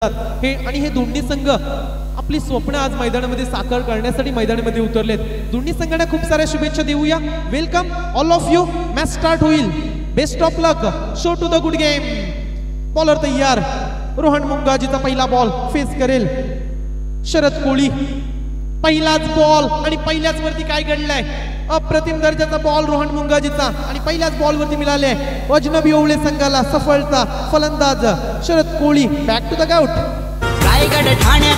हे आणि हे दोन्ही संघ आपली स्वप्न आज मैदानामध्ये साकार करण्यासाठी मैदानामध्ये उतरलेत। दोन्ही संघांना खूप साऱ्या शुभेच्छा देऊया। Welcome all of you. Match start होईल। Best of luck, show to the good game. Bowler तयार, रोहन मुंगाजीचा पहिला बॉल फेस करेल शरद कोळी। पहिलाच बॉल आणि पहिल्याच वरती काय घडलंय, अप्रतिम दर्जाचा बॉल रोहन मुंगाजीचा आणि पहिल्याच बॉल वरती मिळाले अजनबी ओवळे संघाला सफलता। फलंदाज Sharad Koli back to the out. Raigad Thane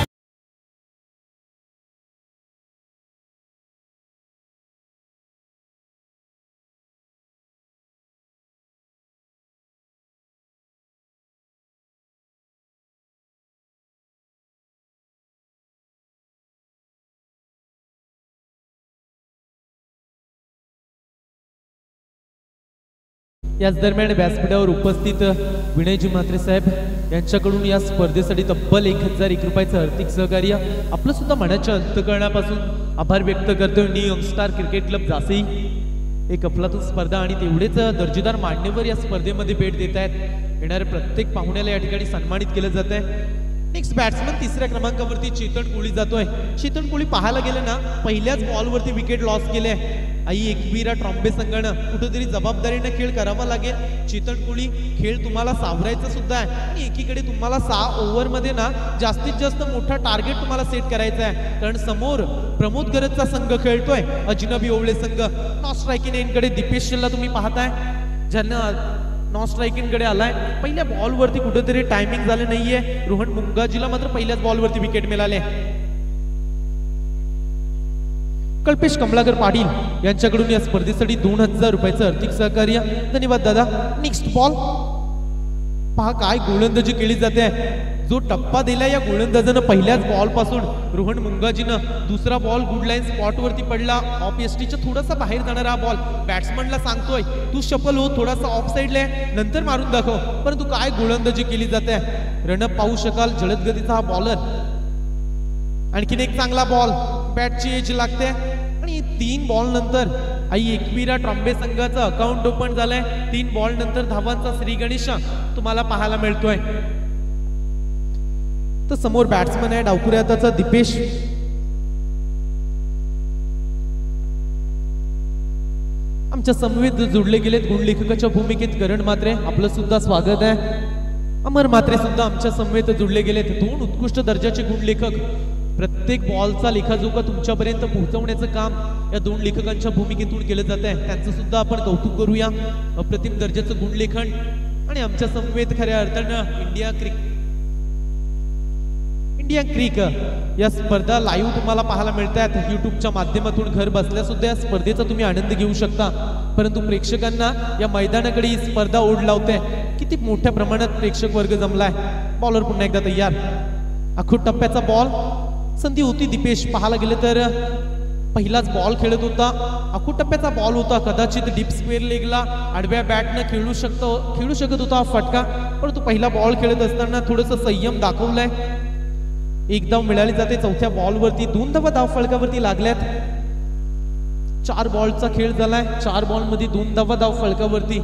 याच दरम्यान व्यासपीठावर उपस्थित विनयजी म्हात्रे साहेब यांच्याकडून या स्पर्धेसाठी तब्बल 1001 रुपयाचं आर्थिक सहकार्य आपलं सुद्धा मनाच्या अंतःकरणापासून आभार व्यक्त करतो। New youngstar cricket club Jasai एक अफलातून स्पर्धा आणि तेवढेच दर्जेदार मान्यवर या स्पर्धेमध्ये भेट देत आहेत। येणाऱ्या प्रत्येक पाहुण्याला या ठिकाणी सन्मानित केलं जात आहे। नेक्स्ट बॅट्समन तिसऱ्या क्रमांकावरती चेतन कोळी जातोय। चेतन कोळी पाहायला गेलं ना पहिल्याच बॉलवरती विकेट लॉस केले। आई एकविरा ट्रॉम्बे संघानं कुठेतरी जबाबदारीने खेळ करावा लागेल। चेतन कोळी खेळ तुम्हाला सावरायचा सुद्धा आहे आणि एकीकडे तुम्हाला 6 ओव्हरमध्ये ना जास्तीत जास्त मोठा टार्गेट तुम्हाला सेट करायचा आहे, कारण समोर प्रमोद गरजचा संघ खेळतोय अजनबी ओवळे संघ। नॉन स्ट्रायकिंग एंडकडे दीपेश शेल्ला तुम्ही पाहताय, ज्यांना नॉन स्ट्रायकिंग कडे आलाय। पहिल्या बॉलवरती कुठेतरी टायमिंग झालं नाहीये। रोहन मुंगाजीला मात्र पहिल्याच बॉलवरती विकेट मिळाले। कल्पेश कमलाकर पाटील यांच्याकडून या स्पर्धेसाठी 2000 रुपयाचं आर्थिक सहकार्य। धन्यवाद दादा। नेक्स्ट बॉल पहा काय गोलंदाजी केली जाते। जो टप्पा दिला या गोलंदाजानं पहिल्याच बॉल पासून रोहन मुंगाजीनं दुसरा बॉल गुड लाईन स्पॉट वरती पडला। ऑफ एसटीच्या थोडासा बाहेर जाणारा बॉल बॅट्समनला सांगतोय तू शफल हो, थोडासा ऑफ साइडला नंतर मारून दाखव, परंतु काय गोलंदाजी केली जाते। रनअप पाहू शकाल जलद गतीचा हा बॉलर। आणखीन एक चांगला बॉल, बॅटची एज लागते आणि 3 बॉल नंतर आई एकविरा ट्रॉम्बे संघाचं अकाउंट ओपन झालंय। 3 बॉल नंतर धावांचा श्री गणेश तुम्हाला पाहायला मिळतोय। तर समोर बॅट्समन आहे डावकुऱ्याचा दीपेश। आमच्या समवेत जोडले गेलेत गुणलेखकाच्या भूमिकेत करण म्हात्रे, आपलं सुद्धा स्वागत आहे। अमर म्हात्रे सुद्धा आमच्या समवेत जोडले गेलेत। 2 उत्कृष्ट दर्जाचे गुणलेखक, प्रत्येक बॉलचा लेखाजोखा तुमच्यापर्यंत पोहोचवण्याचं काम या 2 लेखकांच्या भूमिकेतून केलं जात आहे। त्यांचं सुद्धा आपण कौतुक करूया। अप्रतिम दर्जाचं गुणलेखन आणि आमच्या समवेत खऱ्या अर्थानं इंडिया क्रिक या स्पर्धा लाईव्ह तुम्हाला पाहायला मिळतात युट्यूबच्या माध्यमातून। घर बसल्या सुद्धा या स्पर्धेचा तुम्ही आनंद घेऊ शकता, परंतु प्रेक्षकांना या मैदानाकडे ही स्पर्धा ओढ लावते। किती मोठ्या प्रमाणात प्रेक्षक वर्ग जमलाय। बॉलर पुन्हा एकदा तयार, आखूड टप्प्याचा बॉल। संधी होती दीपेश, पाहायला गेलं तर पहिलाच बॉल खेळत होता, आखूड टप्प्याचा बॉल होता। कदाचित डीप स्क्वेअर लेगला आडव्या बॅटनं खेळू शकत होता फटका, परंतु पहिला बॉल खेळत असताना थोडंसं संयम दाखवलाय। एक धाव मिळाली जाते चौथ्या बॉलवरती। 2 धावा धाव फलकावरती लागल्यात। 4 बॉलचा खेळ झालाय। 4 बॉलमध्ये 2 धावा धाव फलकावरती।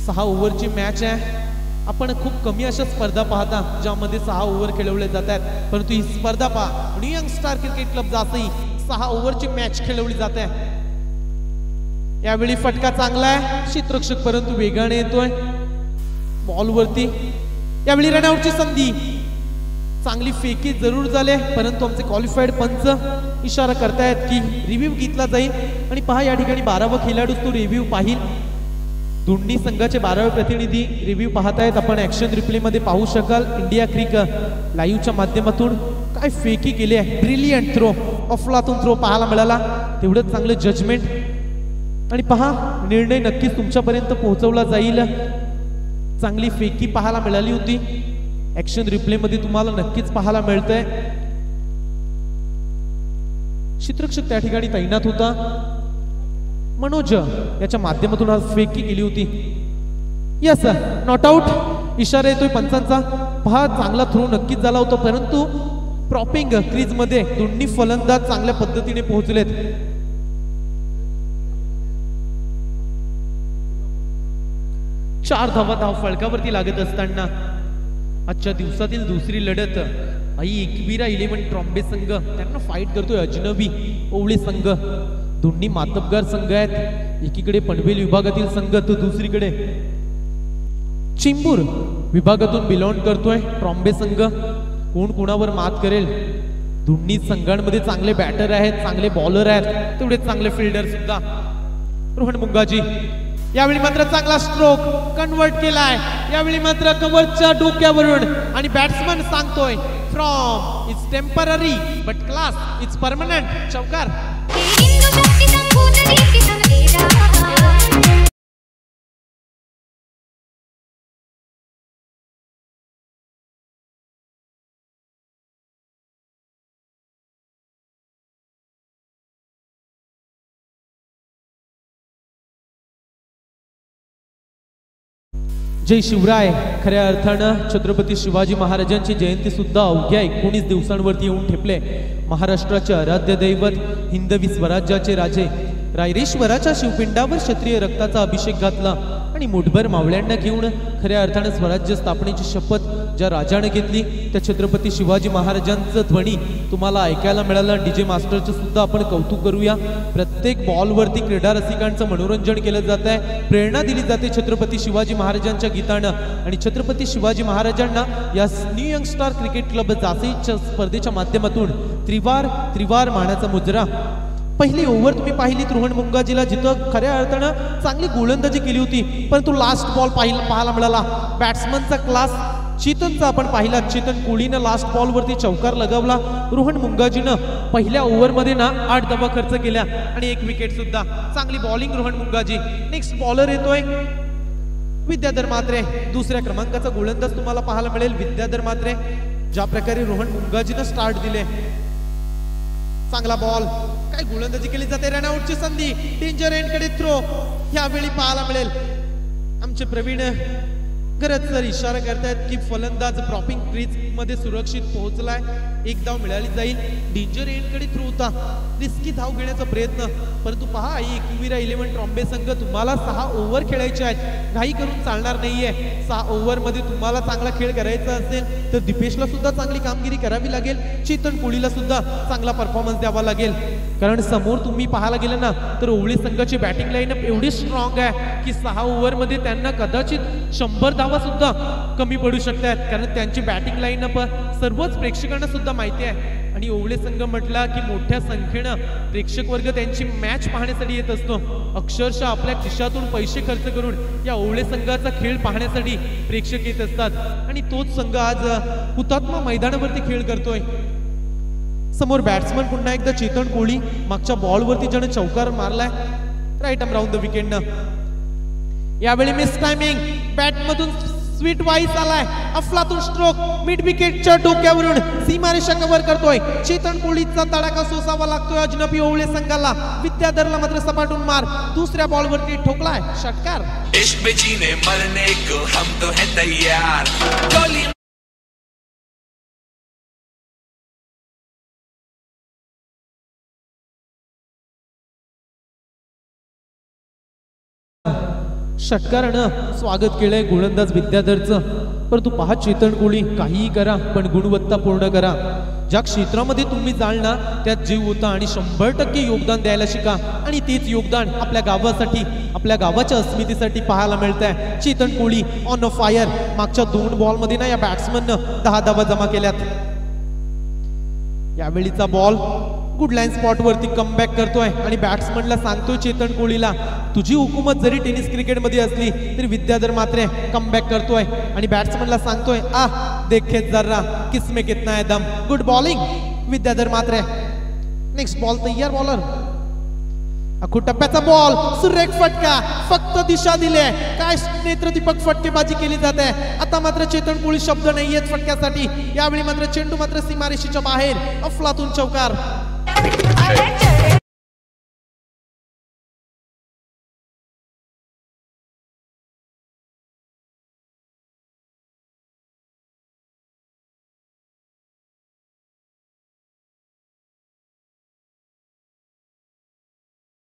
6 ओव्हरची मॅच आहे। आपण खूप कमी अशा स्पर्धा पाहता ज्यामध्ये 6 ओव्हर खेळवले जातात, परंतु ही स्पर्धा पहा new youngstar cricket club Jasai 6 ओव्हरची मॅच खेळवली जाते। यावेळी फटका चांगला आहे क्षेत्ररक्षक, परंतु वेगाने येतोय बॉलवरती। यावेळी रनआउटची संधी, चांगली फेकी जरूर झाले, परंतु आमचे क्वालिफाईड पंच इशारा करतायत की रिव्ह्यू घेतला जाईल आणि पहा या ठिकाणी 12वा खेळाडू तो रिव्ह्यू पाहिल। दोन्ही संघाचे 12वे प्रतिनिधी रिव्ह्यू पाहतायत, आपण ऍक्शन रिप्ले मध्ये पाहू शकाल। इंडिया क्रिक लाईव्हच्या माध्यमातून काय फेकी केली आहे, ब्रिलियंट थ्रो, अफलातून थ्रो पाहायला मिळाला। तेवढंच चांगलं जजमेंट आणि पहा निर्णय नक्कीच तुमच्यापर्यंत पोहोचवला जाईल। चांगली फेकी पाहायला मिळाली होती। ऍक्शन रिप्ले मध्ये तुम्हाला नक्कीच पाहायला मिळतंय। क्षेत्ररक्षक त्या ठिकाणी तैनात होता, मनोज याच्या माध्यमातून आज फेकी केली होती। यस, नॉट आउट इशारा येतोय पंचांचा। पहा चांगला थ्रो नक्कीच झाला होता, परंतु प्रॉपिंग क्रीज मध्ये दोन्ही फलंदाज चांगल्या पद्धतीने पोहोचलेत। 4 धावा धाव फलकावरती लागत असताना आजच्या दिवसातील दुसरी लढत आई एकविरा 11 ट्रॉम्बे संघ त्यांना फाईट करतोय अजनबी ओवळे संघ. दोन्ही मातबगार संघ आहेत. एकीकडे पनवेल विभागातील संघ तर दुसरीकडे चिंबूर विभागातून बिलॉंग करतोय ट्रॉम्बे संघ. कोण कोणावर मात करेल? दोन्ही संघांमध्ये चांगले बॅटर आहेत, चांगले बॉलर आहेत, तेवढेच चांगले फिल्डर सुद्धा. रोहन मुंगाजी यावेळी मात्र चांगला स्ट्रोक कन्वर्ट केलाय. यावेळी मात्र कव्हरच्या डोक्यावरून आणि बॅट्समन सांगतोय from it's temporary but class it's permanent. चौकार. जय शिवराय. खऱ्या अर्थानं छत्रपती शिवाजी महाराजांची जयंती सुद्धा अवघ्या 19 दिवसांवरती येऊन ठेपले. महाराष्ट्राचे आराध्य दैवत हिंदवी स्वराज्याचे राजे रायरेश्वराच्या शिवपिंडावर क्षत्रिय रक्ताचा अभिषेक घातला आणि मुठभर मावळ्यांना घेऊन खऱ्या अर्थानं स्वराज्य स्थापनेची शपथ ज्या राजाने घेतली त्या छत्रपती शिवाजी महाराजांचं ध्वनी तुम्हाला ऐकायला मिळालं. डीजे मास्टरचं सुद्धा आपण कौतुक करूया. प्रत्येक बॉलवरती क्रीडा रसिकांचं मनोरंजन केलं जात आहे, प्रेरणा दिली जाते छत्रपती शिवाजी महाराजांच्या गीतानं. आणि छत्रपती शिवाजी महाराजांना या new young star cricket club जासईच्या स्पर्धेच्या माध्यमातून त्रिवार मानाचा मुजरा. पहिली ओव्हर तुम्ही पाहिली रोहन मुंगाजीला जिथं खऱ्या अर्थानं चांगली गोलंदाजी केली होती, परंतु लास्ट बॉल पाहायला मिळाला बॅट्समनचा क्लास चेतनचा आपण पाहिला. चेतन कोळीनं लास्ट बॉलवरती चौकार लगावला. रोहन मुंगाजीनं पहिल्या ओव्हरमध्ये ना 8 धावा खर्च केल्या आणि 1 विकेट सुद्धा. चांगली bowling Rohan Mungaji. Next bowler येतोय विद्याधर म्हात्रे. दुसऱ्या क्रमांकाचा गोलंदाज तुम्हाला पाहायला मिळेल विद्याधर म्हात्रे. ज्या प्रकारे रोहन मुंगाजीनं स्टार्ट दिले, चांगला बॉल, काय गोलंदाजी केली जाते. रनआउटची संधी, डेंजर एंडकडे थ्रो यावेळी पाहायला मिळेल. आमचे प्रवीण गरज सर इशारा करतायत की फलंदाज ड्रॉपिंग क्रीज मध्ये सुरक्षित पोहोचलाय, 1 धाव मिळाली जाईल. डेंजर एंडकडे थ्रो होता, रिस्की धाव घेण्याचा प्रयत्न, परंतु पहा एकविरा 11 ट्रॉम्बे संघ तुम्हाला 6 ओव्हर खेळायचे आहेत, घाई करून चालणार नाहीये. 6 ओव्हर मध्ये तुम्हाला चांगला खेळ करायचा असेल तर दिपेशला सुद्धा चांगली कामगिरी करावी लागेल. चेतन कोळीला सुद्धा चांगला परफॉर्मन्स द्यावा लागेल, कारण समोर तुम्ही पाहायला गेलं ना तर ओवळी संघाची बॅटिंग लाईनअप एवढी स्ट्रॉंग आहे की 6 ओव्हर मध्ये त्यांना कदाचित 100 धावा सुद्धा कमी पडू शकतात, कारण त्यांची बॅटिंग लाईनअप सर्वच प्रेक्षकांना सुद्धा माहिती आहे. आणि ओवळे संघ म्हटला की मोठ्या संख्येनं प्रेक्षक वर्ग त्यांची मॅच पाहण्यासाठी येत असतो. अक्षरशः आपल्या खिशातून पैसे खर्च करून या ओवळे संघाचा खेळ पाहण्यासाठी प्रेक्षक येत असतात. आणि तोच संघ आज हुतात्मा मैदानावरती खेळ करतोय. समोर बॅट्समन पुन्हा एकदा चेतन कोळी, मागच्या बॉलवरती ज्याने चौकार मारलाय राईट आर्म राऊंड द विकेटनं. यावेळी मिस टायमिंग, बॅटमधून स्वीट वाईस आलाय, अफलातून स्ट्रोक मिड विकेटच्या डोक्यावरून सीमारेषा कव्हर करतोय. चेतन कोळीचा तडाखा सोसावा लागतोय अजनबी ओवळे संघाला. विद्याधरला मात्र सपाटून मार दुसऱ्या बॉलवरती ठोकलाय षटकार. इश्क में जीने मरने को हम तो हैं तैयार. षटकारानं स्वागत केलंय गोलंदाज विद्याधरचं, परंतु पहा चेतन कोळी काहीही करा पण गुणवत्ता पूर्ण करा. ज्या क्षेत्रामध्ये तुम्ही जाल ना त्यात जीव होता आणि 100% योगदान द्यायला शिका. आणि तेच योगदान आपल्या गावासाठी, आपल्या गावाच्या अस्मितेसाठी पाहायला मिळत आहे. चेतन कोळी ऑन अ फायर. मागच्या 2 बॉलमध्ये ना या बॅट्समननं 10 धावा जमा केल्यात. यावेळीचा बॉल गुड लाईन स्पॉट वरती कमबॅक करतोय आणि बॅट्समनला सांगतोय चेतन कोळीला तुझी हुकूमत जरी टेनिस क्रिकेट मध्ये असली तरी विद्याधर मात्र कमबॅक करतोय आणि बॅट्समनला सांगतोय देखे जरा किसमें कितना है दम. गुड बॉलिंग विद्याधर मात्र. नेक्स्ट बॉल तयार बॉलर. अखू टप्प्याचा बॉल, सुरेख फटका, फक्त दिशा दिले. काय नेत्रदीपक फटकेबाजी केली जाते. आता मात्र चेतन कोळी शब्द नाहीयेत फटक्यासाठी. यावेळी मात्र चेंडू मात्र सीमारेषेच्या बाहेर, अफलातून चौकार.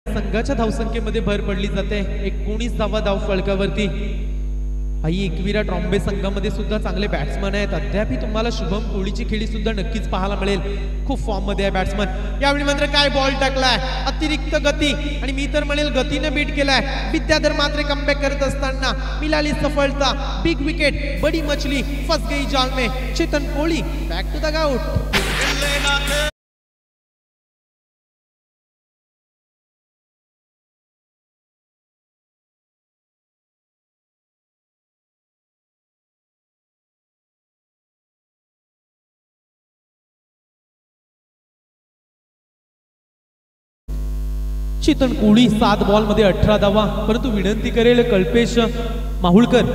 संघाच्या धावसंख्येमध्ये भर पडली जाते. 19 धावा धाव फलकावरती. आई एकविरा ट्रॉम्बे संघामध्ये सुद्धा चांगले बॅट्समन आहेत. अद्याप तुम्हाला शुभम कोहलीची खेळी सुद्धा नक्कीच पाहायला मिळेल. खूप फॉर्म मध्ये आहे बॅट्समन. यावेळी मात्र काय बॉल टाकलाय, अतिरिक्त गती, आणि मी तर म्हणेल गतीने बीट केलाय. विद्याधर मात्र कमबॅक करत असताना मिळाली सफलता. बिग विकेट, बडी मछली फस गई जाल में. Chetan Kohli back to the out. Chetan Kohli 7 ball मध्ये 18 धावा. परंतु विनंती करेल कल्पेश माहुळकर,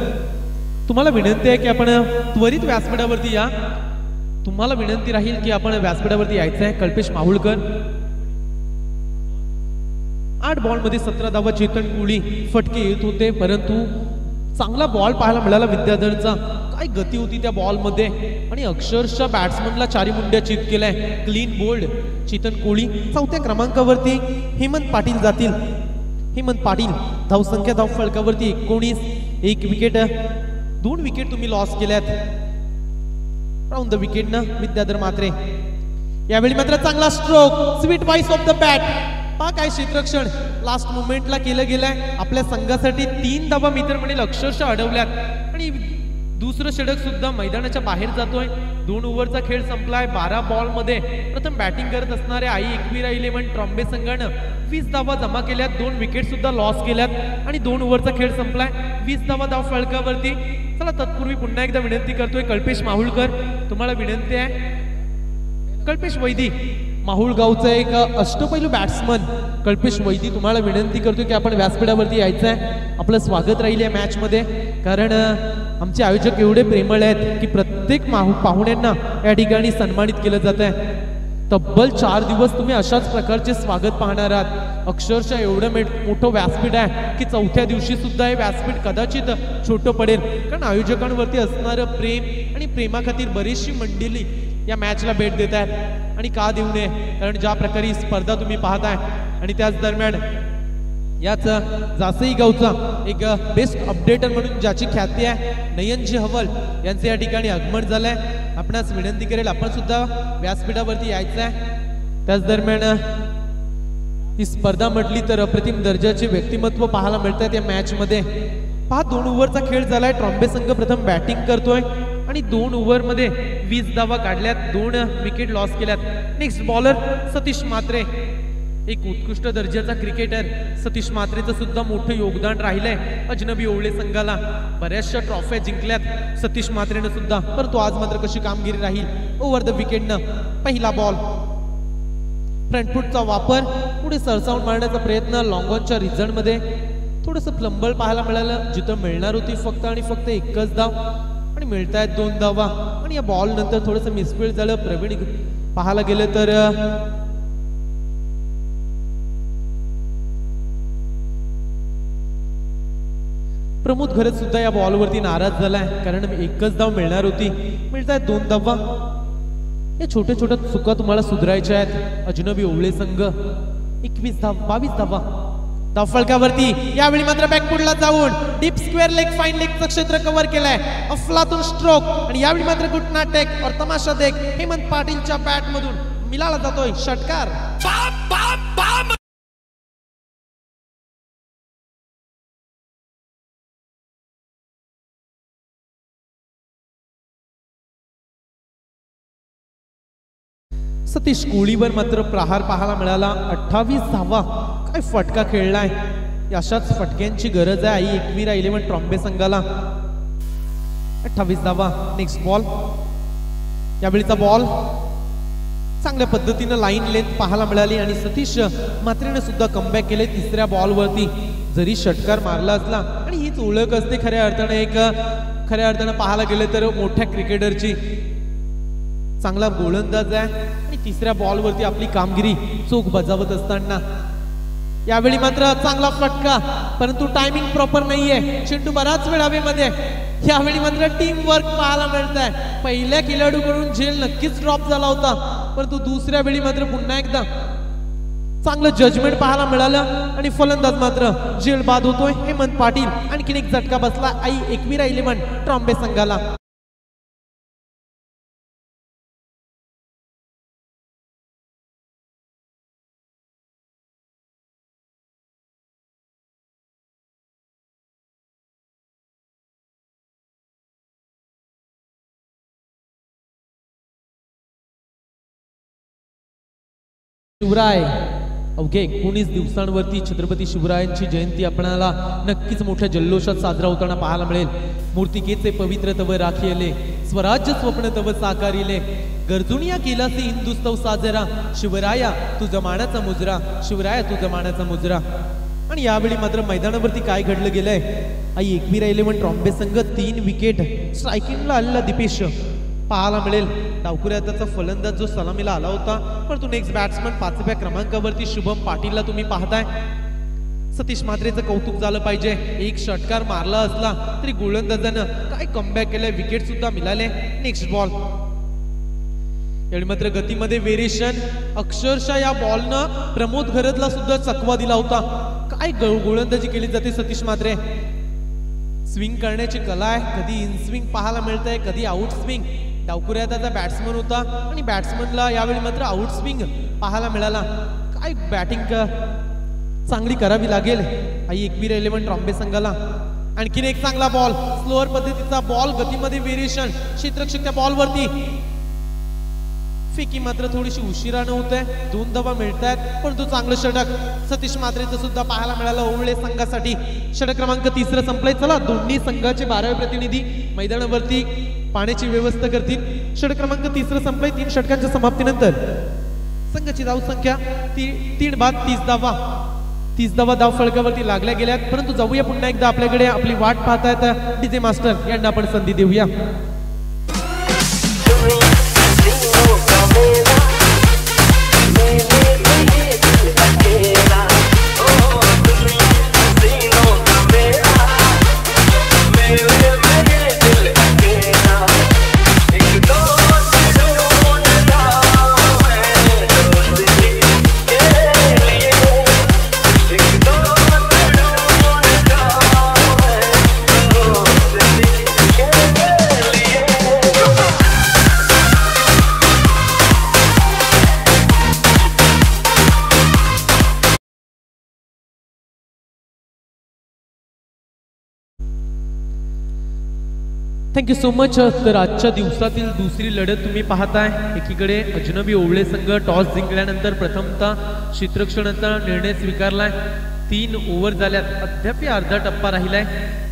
तुम्हाला विनंती आहे की आपण त्वरित व्यासपीठावरती या. तुम्हाला विनंती राहील की आपण व्यासपीठावरती यायचं आहे. कल्पेश माहुळकर 8 बॉल मध्ये 17 धावा. चेतन कोहली फटके येत होते, परंतु चांगला बॉल पाहायला मिळाला विद्याधरचा. काय गती होती त्या बॉल मध्ये, आणि अक्षरशः बॅट्समनला चारी मुंड्या चित केलाय. Clean bold Chetan Kohli. 4थ्या क्रमांकावरती हेमंत पाटील जातील. हेमंत पाटील धावसंख्या धाव फलकावरती 19. 1 विकेट, 2 विकेट तुम्ही लॉस केल्यात. राऊंड द विकेट ना विद्याधर मात्रे. यावेळी मात्र चांगला stroke, sweet voice of the bat. पहा काय क्षेत्ररक्षण लास्ट मोमेंटला केलं गेलंय. आपल्या संघासाठी 3 धावा मी तर म्हणेल अक्षरशः अडवल्यात, आणि दुसरं षटक सुद्धा मैदानाच्या बाहेर जातोय. 2 ओव्हरचा खेळ संपलाय. 12 बॉल मध्ये प्रथम बॅटिंग करत असणाऱ्या आई एकविरा 11 ट्रॉम्बे संघानं 20 धावा जमा केल्यात. 2 विकेट सुद्धा लॉस केल्यात, आणि 2 ओव्हरचा खेळ संपलाय. 20 धावा धाव फलकावरती. चला तत्पूर्वी पुन्हा एकदा विनंती करतोय कल्पेश माहुळकर, तुम्हाला विनंती आहे. कल्पेश वैदी माहुळगावचा एक अष्टपैलू बॅट्समन कल्पेश वैदी, तुम्हाला विनंती करतोय की आपण व्यासपीठावरती यायचं आहे. आपलं स्वागत राहील या मॅच मध्ये, कारण आमचे आयोजक एवढे प्रेमळ आहेत की प्रत्येक पाहुण्यांना या ठिकाणी सन्मानित केलं जात आहे. तब्बल 4 दिवस तुम्ही अशाच प्रकारचे स्वागत पाहणार आहात. अक्षरशः एवढं मोठं व्यासपीठ आहे की 4थ्या दिवशी सुद्धा हे व्यासपीठ कदाचित छोटं पडेल, कारण आयोजकांवरती असणारं प्रेम आणि प्रेमाखातीर बरीचशी मंडळी या मॅचला भेट देत आहेत. आणि का देऊ नये, कारण ज्या प्रकारे स्पर्धा तुम्ही पाहताय, आणि त्याच दरम्यान याच जासई गावचा एक बेस्ट अपडेटर म्हणून ज्याची ख्याती आहे नयनजी हवल यांचे या ठिकाणी आगमन झालंय. आपणास विनंती करेल आपण सुद्धा व्यासपीठावरती यायचं आहे. त्याच दरम्यान ही स्पर्धा म्हटली तर अप्रतिम दर्जाचे व्यक्तिमत्व पाहायला मिळतात या मॅच मध्ये. पहा 2 ओव्हरचा खेळ झालाय. ट्रॉम्बे संघ प्रथम बॅटिंग करतोय, आणि 2 ओव्हर मध्ये 20 धावा काढल्यात. 2 विकेट लॉस केल्यात. नेक्स्ट बॉलर सतीश मात्रे, एक उत्कृष्ट दर्जाचा क्रिकेटर. सतीश मात्रेचं सुद्धा मोठं योगदान राहिलंय अजनबी ओवळे संघाला. बऱ्याचशा ट्रॉफ्या जिंकल्यात सतीश मात्रेनं सुद्धा, परंतु आज मात्र कशी कामगिरी राहील. ओव्हर द विकेटनं पहिला बॉल, फ्रंटफूटचा वापर, पुढे सरसावून मारण्याचा प्रयत्न. लॉंग ऑनच्या रिझल्ट मध्ये थोडंसं फ्लंबल पाहायला मिळालं, जिथं मिळणार होती फक्त आणि फक्त 1च धाव, आणि मिळतायत 2 धावा. आणि या बॉल नंतर थोडंसं मिसफील्ड झालं. प्रवीण पाहायला गेलं तर प्रमोद घरत सुद्धा या बॉलवरती नाराज झालाय, कारण 1च धाव मिळणार होती. मिळतायत 2 धावा. या छोट्या छोट्या चुका तुम्हाला सुधारायच्या आहेत. अजनबी ओवळे संघ 21 धाव, 22 धावा धाव फलकावरती. यावेळी मात्र बॅकफुटला जाऊन डीप स्क्वेअर लेग, फाईन लेगचं क्षेत्र कव्हर केलंय. अफलातून स्ट्रोक, आणि यावेळी मात्र घुटना टेक और तमाशा देख हेमंत पाटीलच्या बॅट मधून मिळाला जातोय षटकार. सतीश कोहलीवर मात्र प्रहार पाहायला मिळाला. 28 धावा. काय फटका खेळलाय. अशाच फटक्यांची गरज आहे आई एकविरा 11 ट्रॉम्बे संघाला. 28 धावा. Next ball. यावेळीचा बॉल चांगल्या पद्धतीने लाईन लेंथ पाहायला मिळाली, आणि सतीश मात्रेने सुद्धा कमबॅक केले 3ऱ्या बॉलवरती. जरी षटकार मारला असला, आणि हीच ओळख असते खऱ्या अर्थानं पाहायला गेले तर मोठ्या क्रिकेटरची. चांगला गोलंदाज आहे, आणि 3ऱ्या बॉलवरती आपली कामगिरी चोख बजावत असताना यावेळी मात्र चांगला फटका, परंतु टायमिंग प्रॉपर नाहीये. चेंडू बराच वेळ हवेमध्ये. यावेळी मात्र टीम वर्क पाहायला मिळत आहे. पहिल्या खेळाडूकडून झेल नक्कीच ड्रॉप झाला होता, परंतु दुसऱ्या वेळी मात्र पुन्हा एकदा चांगलं जजमेंट पाहायला मिळालं आणि फलंदाज मात्र जेल बाद होतोय हेमंत पाटील. आणखीन एक झटका बसला आई एकविरा 11 ट्रॉम्बे संघाला. शिवराय अवघे 19 दिवसांवरती छत्रपती शिवरायांची जयंती आपणाला नक्कीच मोठ्या जल्लोषात साजरा होताना पाहायला मिळेल. मूर्तिकेचे पवित्र तव राखिले, स्वराज्य स्वप्न तव साकारिले, गरजुनिया केलासी हिंदुस्तव साजरा, शिवराया तू जमानाचा मुजरा, शिवराया तू जमानाचा मुजरा. आणि यावेळी मात्र मैदानावरती काय घडलं गेलंय, आई एकविरा 11 ट्रॉम्बे संघ 3 विकेट स्ट्रायकिंगला आलेला दीपेश पाहायला मिळेल. डावखुऱ्याचा फलंदाज जो सलामीला आला होता, परंतु नेक्स्ट बॅट्समन 5व्या क्रमांकावरती शुभम पाटीलला तुम्ही पाहताय. सतीश म्हात्रेचं कौतुक झालं पाहिजे. एक षटकार मारला असला तरी गोलंदाजानं काय कमबॅक केलंय, विकेट सुद्धा मिळाले. नेक्स्ट बॉल यावेळी मात्र गतीमध्ये व्हेरिएशन, अक्षरशः या बॉलनं प्रमोद घरतला सुद्धा चकवा दिला होता. काय गोलंदाजी केली जाते सतीश म्हात्रे. स्विंग करण्याची कला आहे, कधी इन स्विंग पाहायला मिळतंय, कधी आउट स्विंग. डावखुऱ्याचा बॅट्समन होता आणि बॅट्समनला यावेळी मात्र आउट स्विंग पाहायला मिळाला. काय बॅटिंग चांगली करावी लागेल आई एकविरा 11 ट्रॉम्बे संघाला. आणखीन एक चांगला बॉल, स्लोअर पद्धतीचा बॉल, गतीमध्ये व्हेरिएशन, क्षेत्ररक्षक त्या बॉलवरती. फेकी मात्र थोडीशी उशिरानं होत आहे, 2 धावा मिळतात, परंतु चांगलं षटक सतीश म्हात्रेचं सुद्धा पाहायला मिळालं ओवळे संघासाठी. षटक क्रमांक 3 संपलाय. चला दोन्ही संघाचे 12वे प्रतिनिधी मैदानावरती पाण्याची व्यवस्था करतील. षटक क्रमांक 3 संपलाय. 3 षटकांच्या समाप्तीनंतर संघाची धाव संख्या 3 बाद 30 धावा. 30 धावा धाव फलकावरती लागल्या गेल्यात. परंतु जाऊया पुन्हा एकदा आपल्याकडे आपली वाट पाहतायत डीजे मास्टर यांना आपण संधी देऊया. Thank you so much. तर आजच्या दिवसातील दुसरी लढत तुम्ही पाहताय. एकीकडे अजनबी ओवळे संघ टॉस जिंकल्यानंतर प्रथमतः क्षेत्ररक्षणाचा निर्णय स्वीकारलाय. 3 ओव्हर झाल्यात, अद्याप अर्धा टप्पा राहिलाय.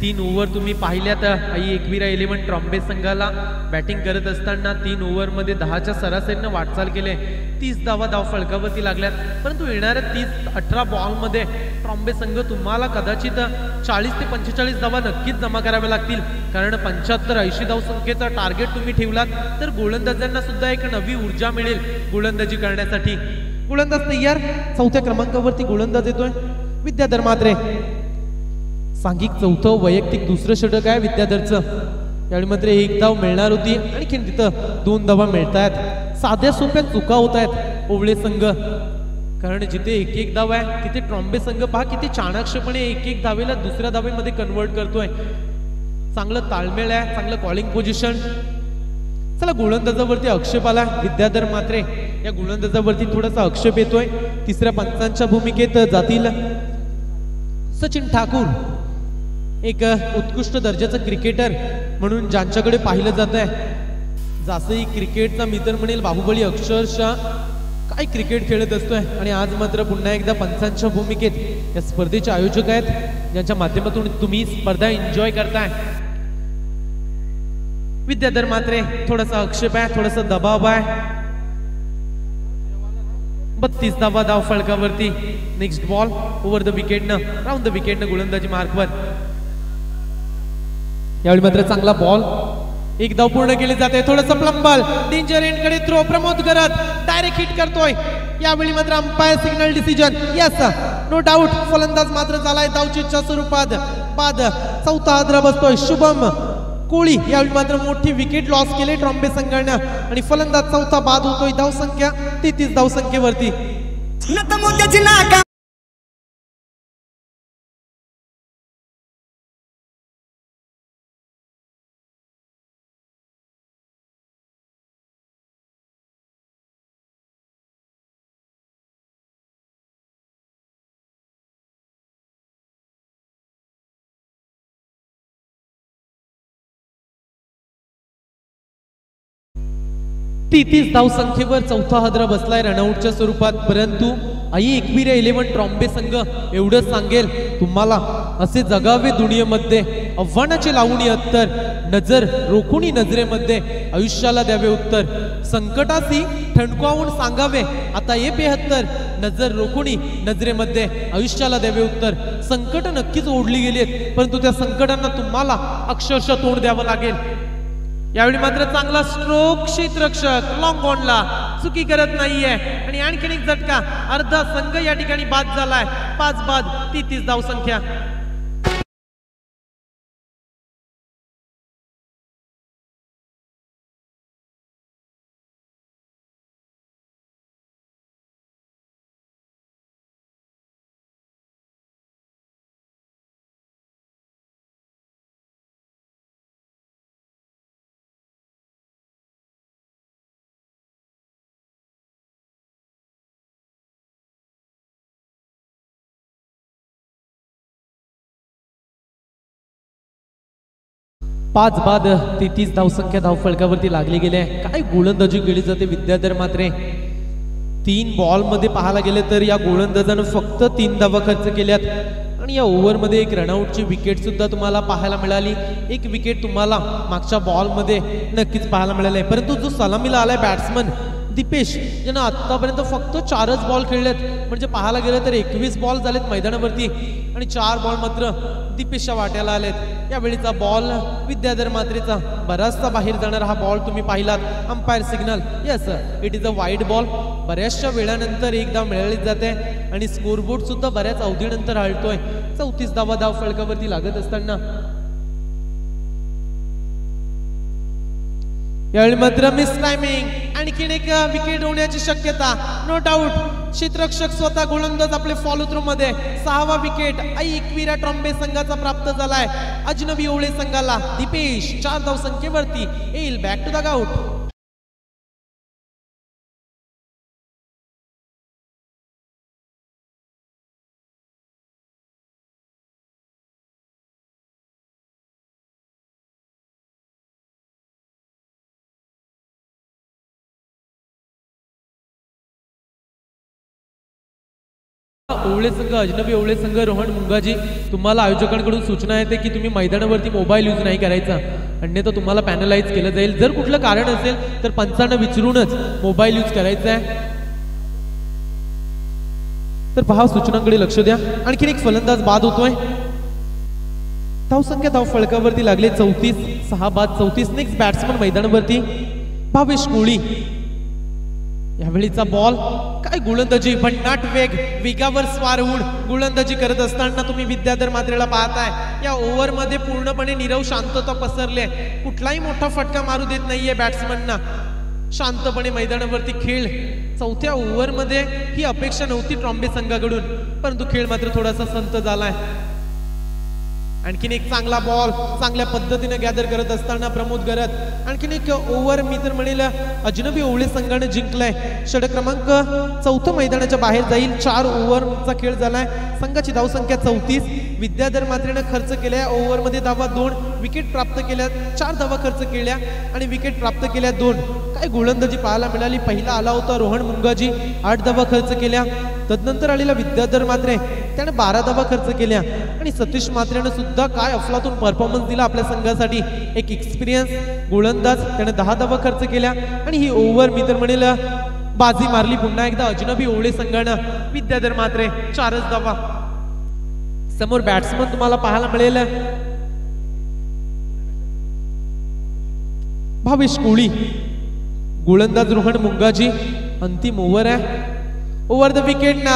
3 ओव्हर तुम्ही पाहिल्यात आई एकविरा 11 ट्रॉम्बे संघाला बॅटिंग करत असताना 3 ओव्हरमध्ये 10च्या सरासरीनं वाटचाल केली. 30 धावा धाव फलकावरती लागल्यात. परंतु येणाऱ्या 18 बॉलमध्ये ट्रॉम्बे संघ तुम्हाला कदाचित 40 ते 45 धावा नक्कीच जमा कराव्या लागतील. कारण 75-80 धाव संख्येचा टार्गेट तुम्ही ठेवलात तर गोलंदाजांना सुद्धा एक नवी ऊर्जा मिळेल गोलंदाजी करण्यासाठी. गोलंदाज तयार. 4थ्या क्रमांकावरती गोलंदाज येतोय विद्याधर म्हात्रे. सांघिक 4थं वैयक्तिक 2रं षटक आहे विद्याधरचं. यावेळी मात्र 1 धाव मिळणार होती, आणखीन तिथं 2 धावा मिळतायत. साध्या सोप्या चुका होत आहेत ओवळे संघ. कारण जिथे 1-1 धाव आहे तिथे ट्रॉम्बे संघ पहा किती चाणाक्षपणे 1-1 धावेला दुसऱ्या धावेमध्ये कन्वर्ट करतोय. चांगलं ताळमेळ आहे, चांगलं कॉलिंग पोझिशन. चला गोलंदाजावरती आक्षेप आला विद्याधर म्हात्रे. या गोलंदाजावरती थोडासा आक्षेप येतोय. 3ऱ्या पंचांच्या भूमिकेत जातील सचिन ठाकूर. एक उत्कृष्ट दर्जाचं क्रिकेटर म्हणून ज्यांच्याकडे पाहिलं जात आहे. जसंही क्रिकेटचा मित्र म्हणेल बाहुबली, अक्षरशः काय क्रिकेट खेळत असतोय. आणि आज मात्र पुन्हा एकदा पंचांच्या भूमिकेत या स्पर्धेचे आयोजक आहेत, ज्यांच्या माध्यमातून तुम्ही स्पर्धा एन्जॉय करताय. विद्याधर म्हात्रे थोडासा आक्षेप आहे, थोडासा दबाव आहे. 32 धावा धाव फलकावरती. नेक्स्ट बॉल ओव्हर द विकेटनं, राऊंड द विकेटनं गोलंदाजी मार्कवर. यावेळी मात्र चांगला बॉल, 1 धाव पूर्ण केली जाते. थोडंसं प्लंबल, डेंजर एंड कडे throw. Pramod Gharat direct hit करतोय. यावेळी मात्र umpire signal decision. Yes, no doubt. फलंदाज मात्र झालाय धावचीच्या स्वरूपात बाद. 4था आद्रा बसतोय शुभम कोळी. यावेळी मात्र मोठी विकेट लॉस केले ट्रॉम्बे संघानं आणि फलंदाज 4था बाद होतोय. धाव संख्या 33 धाव संख्येवरती. नत मोत्याची नाका तेहतीस धाव संख्येवर चौथा हादरा बसलाय रनआउटच्या स्वरूपात. परंतु आई एकविरा 11 ट्रॉम्बे संघ एवढं सांगेल तुम्हाला, असे जगावे दुनियेमध्ये आव्हानाचे लावणी अत्तर, नजर रोखुनी नजरेमध्ये आयुष्याला द्यावे उत्तर. संकटासी ठणकावून सांगावे आता ये 72, नजर रोखुनी नजरेमध्ये आयुष्याला द्यावे उत्तर. संकट नक्कीच ओढली गेलीत, परंतु त्या संकटांना तुम्हाला अक्षरशः तोंड द्यावं लागेल. यावेळी मात्र चांगला स्ट्रोक, क्षेत्ररक्षक लॉंग ऑनला चुकी करत नाहीये आणि आणखीन एक झटका. अर्धा संघ या ठिकाणी बाद झालाय. 5 बाद 33 धाव संख्या. पाच बाद 33 धावसंख्या धावफलकावरती लागली गेले. काय गोलंदाजी केली जाते विद्याधर मात्रे. 3 बॉल मध्ये पाहायला गेले तर या गोलंदाजानं फक्त 3 धावा खर्च केल्यात आणि या ओव्हर मध्ये एक रनआउटची विकेट सुद्धा तुम्हाला पाहायला मिळाली. एक विकेट तुम्हाला मागच्या बॉल मध्ये नक्कीच पाहायला मिळाले. परंतु जो सलामीला आलाय बॅट्समन दीपेश ज्यानं आतापर्यंत फक्त 4च बॉल खेळलेत, म्हणजे पाहायला गेलं तर 21 बॉल झालेत मैदानावरती आणि 4 बॉल मात्र दीपेशच्या वाट्याला आलेत. यावेळीचा बॉल विद्याधर मात्रेचा बराचसा बाहेर जाणारा हा बॉल तुम्ही पाहिलात. Umpire signal, yes it is a wide ball. बऱ्याचशा वेळानंतर एक धाव मिळालीच जाते आणि स्कोरबोर्ड सुद्धा बऱ्याच अवधीनंतर हलतोय. 34 धावा धाव फलकावरती लागत असताना यावेळी मात्र मिस टायमिंग, आणखीन एक विकेट होण्याची शक्यता. नो डाऊट क्षेत्ररक्षक स्वतः गोलंदाज आपले फॉलो थ्रू मध्ये 6वा विकेट आई एकविरा ट्रॉम्बे संघाचा प्राप्त झालाय. अजनबी ओवळे संघाला दीपेश 4 धाव संख्येवरती येईल back to the out. Owale संघ, अजनबी ओवळे संघ, रोहन मुंगाजी, तुम्हाला आयोजकांकडून सूचना येते की तुम्ही मैदानावरती मोबाईल यूज नाही करायचा, अन्यथा तुम्हाला पॅनलाइज केलं जाईल. जर कुठलं कारण असेल तर पंचांना विचारूनच मोबाईल यूज करायचा आहे. तर पहा, सूचनांकडे लक्ष द्या. आणखीन एक फलंदाज बाद होतोय. धावसंख्या धाव फलकावरती लागले 34, 6 बाद 34. नेक्स्ट बॅट्समन मैदानावरती भावेश कोळी. यावेळीचा बॉल, काय गोलंदाजी, भन्नाट वेग, वेगावर स्वार होऊन गोलंदाजी करत असताना तुम्ही विद्याधर मात्रेला पाहताय. या ओव्हर मध्ये पूर्णपणे नीरव शांतता पसरली. कुठलाही मोठा फटका मारू देत नाहीये बॅट्समनना. शांतपणे मैदानावरती खेळ. 4थ्या ओव्हर मध्ये ही अपेक्षा नव्हती ट्रॉम्बे संघाकडून, परंतु खेळ मात्र थोडासा संत झालाय. आणखीन एक चांगला बॉल चांगल्या पद्धतीने गॅदर करत असताना प्रमोद गरत. आणखीन एक ओव्हर मी तर म्हणेल अजनबी ओवळे संघाने जिंकलाय. षटक क्रमांक 4 मैदानाच्या बाहेर जाईल. 4 ओव्हरचा खेळ झालाय. संघाची धावसंख्या 34. विद्याधर मात्रेने खर्च केल्या ओव्हर मध्ये धावा 2, विकेट प्राप्त केल्या 4 धावा खर्च केल्या आणि विकेट प्राप्त केल्या 2. काय गोलंदाजी पाहायला मिळाली. पहिला आला होता रोहन मुंगाजी, 8 धावा खर्च केल्या. तदनंतर आलेला विद्याधर मात्रे, त्याने 12 धावा खर्च केल्या आणि सतीश मात्रेने सुद्धा काय अफलातून परफॉर्मन्स दिला आपल्या संघासाठी. एक एक्सपिरियन्स गोलंदाज, त्याने 10 धावा खर्च केल्या आणि ही ओव्हर मी तर म्हणेल बाजी मारली पुन्हा एकदा अजनबी ओवळे संघानं. विद्याधर मात्रे 4च धावा. समोर बॅट्समन तुम्हाला पाहायला मिळेल भावेश कोळी. गोलंदाज रोहन मुंगाजी. अंतिम ओव्हर आहे. ओव्हर द विकेट ना.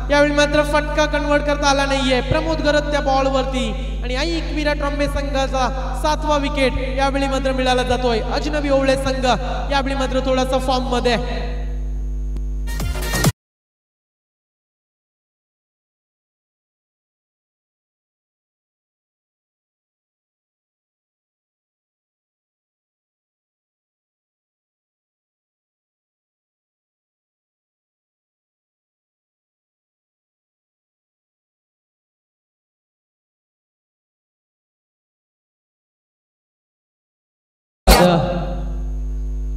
यावेळी मात्र फटका कन्वर्ट करता आला नाहीये. प्रमोद गरत त्या बॉल वरती आणि आई एकविरा ट्रॉम्बे संघाचा 7वा विकेट यावेळी मात्र मिळाला जातोय. अजनबी ओवळे संघ यावेळी मात्र थोडासा फॉर्म मध्ये.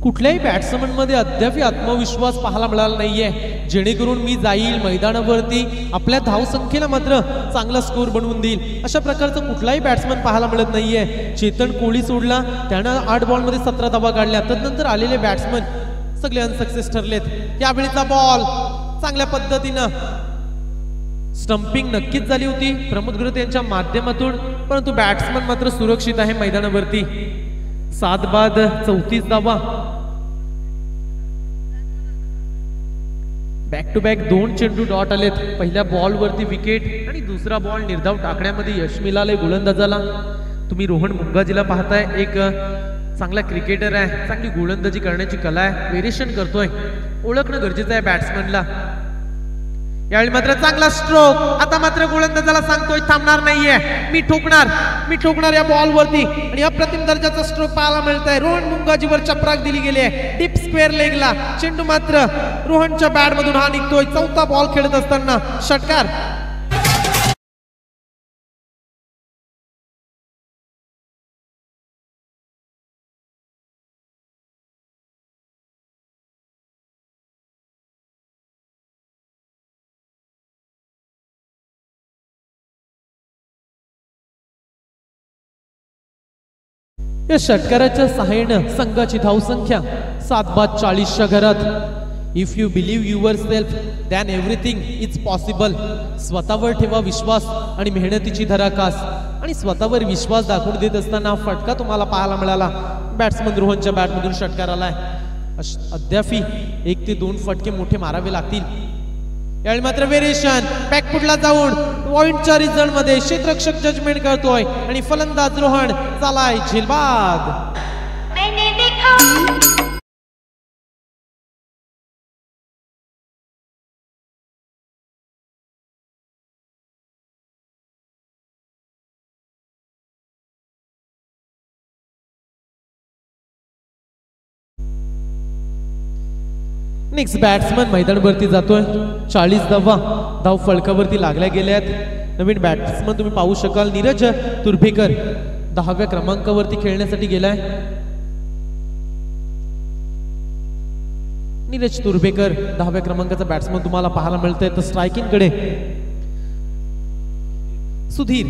कुठल्याही बॅट्समन मध्ये अद्याप आत्मविश्वास पाहायला मिळाला नाहीये, जेणेकरून मी जाईल मैदानावरती आपल्या धावसंख्येला मात्र चांगला स्कोर बनवून देईल, अशा प्रकारचा कुठलाही बॅट्समन पाहायला मिळत नाहीये. चेतन कोहली सोडला, त्यानं 8 बॉलमध्ये 17 धावा काढल्या. तदनंतर आलेले बॅट्समन सगळे अनसक्सेस ठरलेत. यावेळीचा बॉल चांगल्या पद्धतीनं स्टंपिंग नक्कीच झाली होती प्रमोद गुरत यांच्या माध्यमातून, परंतु बॅट्समन मात्र सुरक्षित आहे मैदानावरती. 7 बाद 34 धावा. बॅक टू बॅक 2 चेंडू डॉट आलेत. पहिल्या बॉलवरती विकेट आणि दुसरा बॉल निर्धाव टाकण्यामध्ये यश मिळालंय गोलंदाजाला. तुम्ही रोहन मुंगाजीला पाहताय, एक चांगला क्रिकेटर आहे, चांगली गोलंदाजी करण्याची कला आहे, व्हेरिएशन करतोय, ओळखणं गरजेचं आहे बॅट्समनला. यावेळी मात्र चांगला स्ट्रोक. आता मात्र गोलंदाजाला सांगतोय थांबणार नाहीये, मी ठोकणार या बॉलवरती, आणि अप्रतिम दर्जाचा स्ट्रोक पाहायला मिळत आहे. रोहन मुंगाजीवर चपराक दिली गेली आहे डीप स्क्वेअर लेगला. चेंडू मात्र रोहनच्या बॅट मधून हा निघतोय. 4था बॉल खेळत असताना षटकार. या षटकाराच्या सहाय्यानं संघाची धावसंख्या 7 बाद 40च्या घरात. If you believe your self than everything is possible. स्वतःवर ठेवा विश्वास आणि मेहनतीची धराकास. आणि स्वतःवर विश्वास दाखवून देत असताना फटका तुम्हाला पाहायला मिळाला. बॅट्समन रोहनच्या बॅटमधून षटकार आलाय. अद्याप 1 ते 2 फटके मोठे मारावे लागतील. यावेळी मात्र व्हेरिएशन बॅकफुटला जाऊन पॉइंटच्या रिझल्ट मध्ये क्षेत्ररक्षक जजमेंट करतोय आणि फलंदाज रोहन चालाय झेलबाद. नेक्स्ट बॅट्समन मैदानावरती जातोय. 40 धावा धाव फलकावरती लागल्या गेल्यात. नवीन बॅट्समन तुम्ही पाहू शकाल नीरज तुर्भेकर 10व्या क्रमांकावरती खेळण्यासाठी गेलाय. नीरज तुर्भेकर 10व्या क्रमांकाचा बॅट्समन तुम्हाला पाहायला मिळतोय. तर स्ट्रायकिंग कडे सुधीर.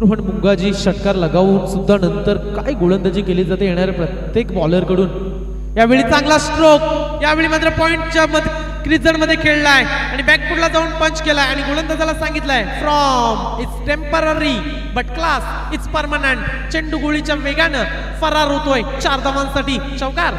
रोहन मुंगाजी षटकार लगावून सुद्धा नंतर काय गोलंदाजी केली जाते येणाऱ्या प्रत्येक बॉलर कडून. यावेळी चांगला स्ट्रोक. यावेळी मात्र पॉइंटच्या क्रिजर मध्ये खेळलाय आणि बॅकफुटला जाऊन पंच केलाय आणि गोलंदाजाला सांगितलंय form it's temporary but class it's permanent. चेंडू गोळीच्या वेगानं फरार होतोय. 4 धावांसाठी चौकार.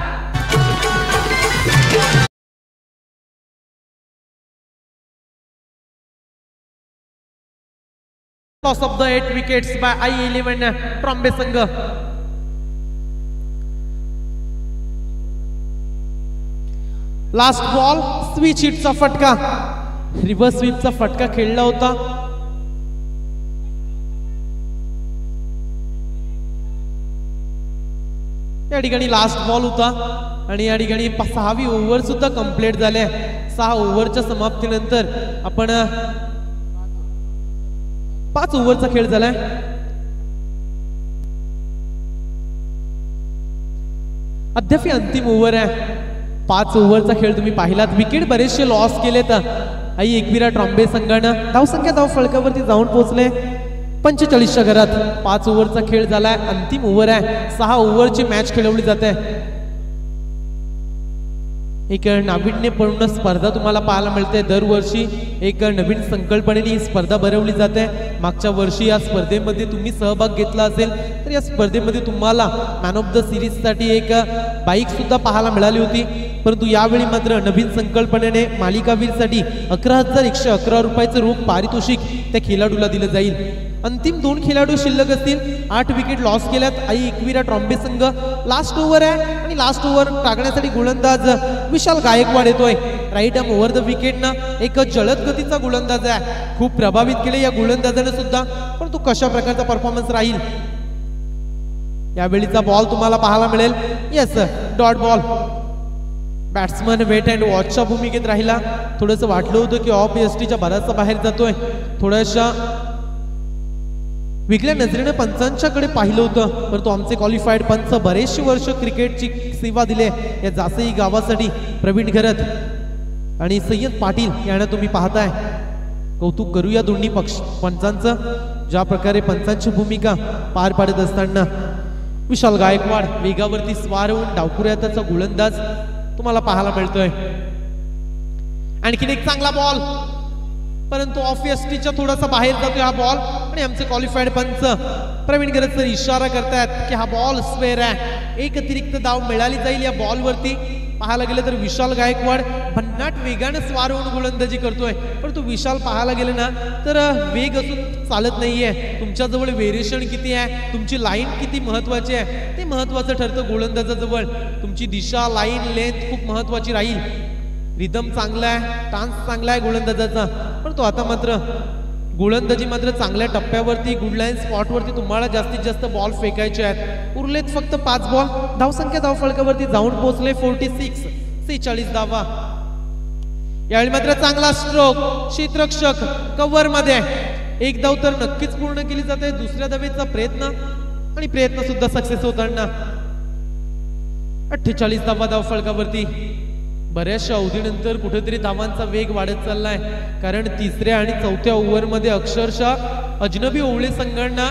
Loss of the 8 wickets by I11 Trombay संघ. लास्ट बॉल स्विच हिटचा फटका. रिव्हर्स स्वीपचा फटका खेळला होता. या ठिकाणी लास्ट बॉल होता आणि या ठिकाणी 6वी ओव्हर सुद्धा कंप्लीट झाल्या. 6 ओव्हरच्या समाप्तीनंतर आपण 5 ओव्हरचा खेळ झालाय. अद्याप अंतिम ओव्हर आहे. 5 ओव्हरचा खेळ तुम्ही पाहिलात. विकेट बरेचसे लॉस केलेत I11 ट्रॉम्बे संघानं. धावसंख्या धाव फलकावरती जाऊन पोहोचले 45च्या घरात. 5 ओव्हरचा खेळ झालाय. अंतिम ओव्हर आहे. 6 ओव्हरची मॅच खेळवली जाते. एक नाविन्यपूर्ण स्पर्धा तुम्हाला पाहायला मिळते. दरवर्षी एक नवीन संकल्पनेने ही स्पर्धा भरवली जाते. मागच्या वर्षी या स्पर्धेमध्ये तुम्ही सहभाग घेतला असेल तर या स्पर्धेमध्ये तुम्हाला मॅन ऑफ द सिरीज साठी एक बाईक सुद्धा पाहायला मिळाली होती. परंतु यावेळी मात्र नवीन संकल्पनेने मालिकावीरसाठी 11,111 रुपयाचं रोख पारितोषिक त्या खेळाडूला दिलं जाईल. अंतिम 2 खेळाडू शिल्लक असतील. 8 विकेट लॉस केल्यात I11 ट्रॉम्बे संघ. लास्ट ओव्हर आहे आणि लास्ट ओव्हर टाकण्यासाठी गोलंदाज विशाल गायकवाड येतोय. Right arm over the wicket ना एक जलद गतीचा गोलंदाज आहे. खूप प्रभावित केले या गोलंदाजाने सुद्धा. परंतु कशा प्रकारचा परफॉर्मन्स राहील. यावेळीचा बॉल तुम्हाला पाहायला मिळेल. Yes dot ball. Batsman wait and वॉचच्या भूमिकेत राहिला. थोडंसं वाटलं होतं की ऑफ एसटीच्या बराचसा बाहेर जातोय. थोड्याशा वेगळ्या नजरेने पंचांच्याकडे पाहिलं होतं, परंतु आमचे क्वालिफाईड पंच बरेचशी वर्ष क्रिकेटची सेवा दिले या जासई गावासाठी. प्रवीण घरत आणि सय्यद पाटील यांना तुम्ही पाहताय. कौतुक करूया दोन्ही पंचांचं, ज्या प्रकारे पंचांची भूमिका पार पाडत असताना. विशाल गायकवाड वेगावरती स्वार होऊन डावकुऱ्याचा गोलंदाज तुम्हाला पाहायला मिळतोय. आणखीन एक चांगला बॉल, परंतु ऑफ एसटीच्या थोडासा बाहेर जातोय हा बॉल आणि आमचे क्वालिफाईड पंच प्रवीण गरज सर इशारा करतायत की हा बॉल स्क्वेअर आहे, एक अतिरिक्त धाव मिळाली जाईल या बॉलवरती. पाहायला गेलं तर विशाल गायकवाड भन्नाट वेगाने स्वार होऊन गोलंदाजी करतोय, परंतु विशाल पाहायला गेलं ना तर वेग असून चालत नाहीये. तुमच्याजवळ व्हेरिएशन किती आहे, तुमची लाईन किती महत्वाची आहे ते महत्वाचं ठरतं. गोलंदाजाजवळ तुमची दिशा, लाईन, लेंथ खूप महत्वाची राहील. रिदम चांगला आहे, टान्स चांगला आहे गोलंदाजाचा, परंतु आता मात्र गोलंदाजी मात्र चांगल्या टप्प्यावरती, गुड लाईन स्पॉटवरती तुम्हाला जास्तीत जास्त बॉल फेकायचे आहेत. उरलेत फक्त 5 बॉल. धावसंख्या धावफलकावरती जाऊन पोहोचले 46, 46 धावा. यावेळी मात्र चांगला स्ट्रोक, क्षेत्ररक्षक कव्हर मध्ये. एक धाव तर नक्कीच पूर्ण केली जाते. दुसऱ्या धावेचा प्रयत्न सुद्धा सक्सेस होताना. 48 धावा धावफलकावरती. बऱ्याचशा अवधीनंतर कुठेतरी धावांचा वेग वाढत चाललाय, कारण तिसऱ्या आणि चौथ्या ओव्हरमध्ये अक्षरशः अजनबी ओवळे संघांना,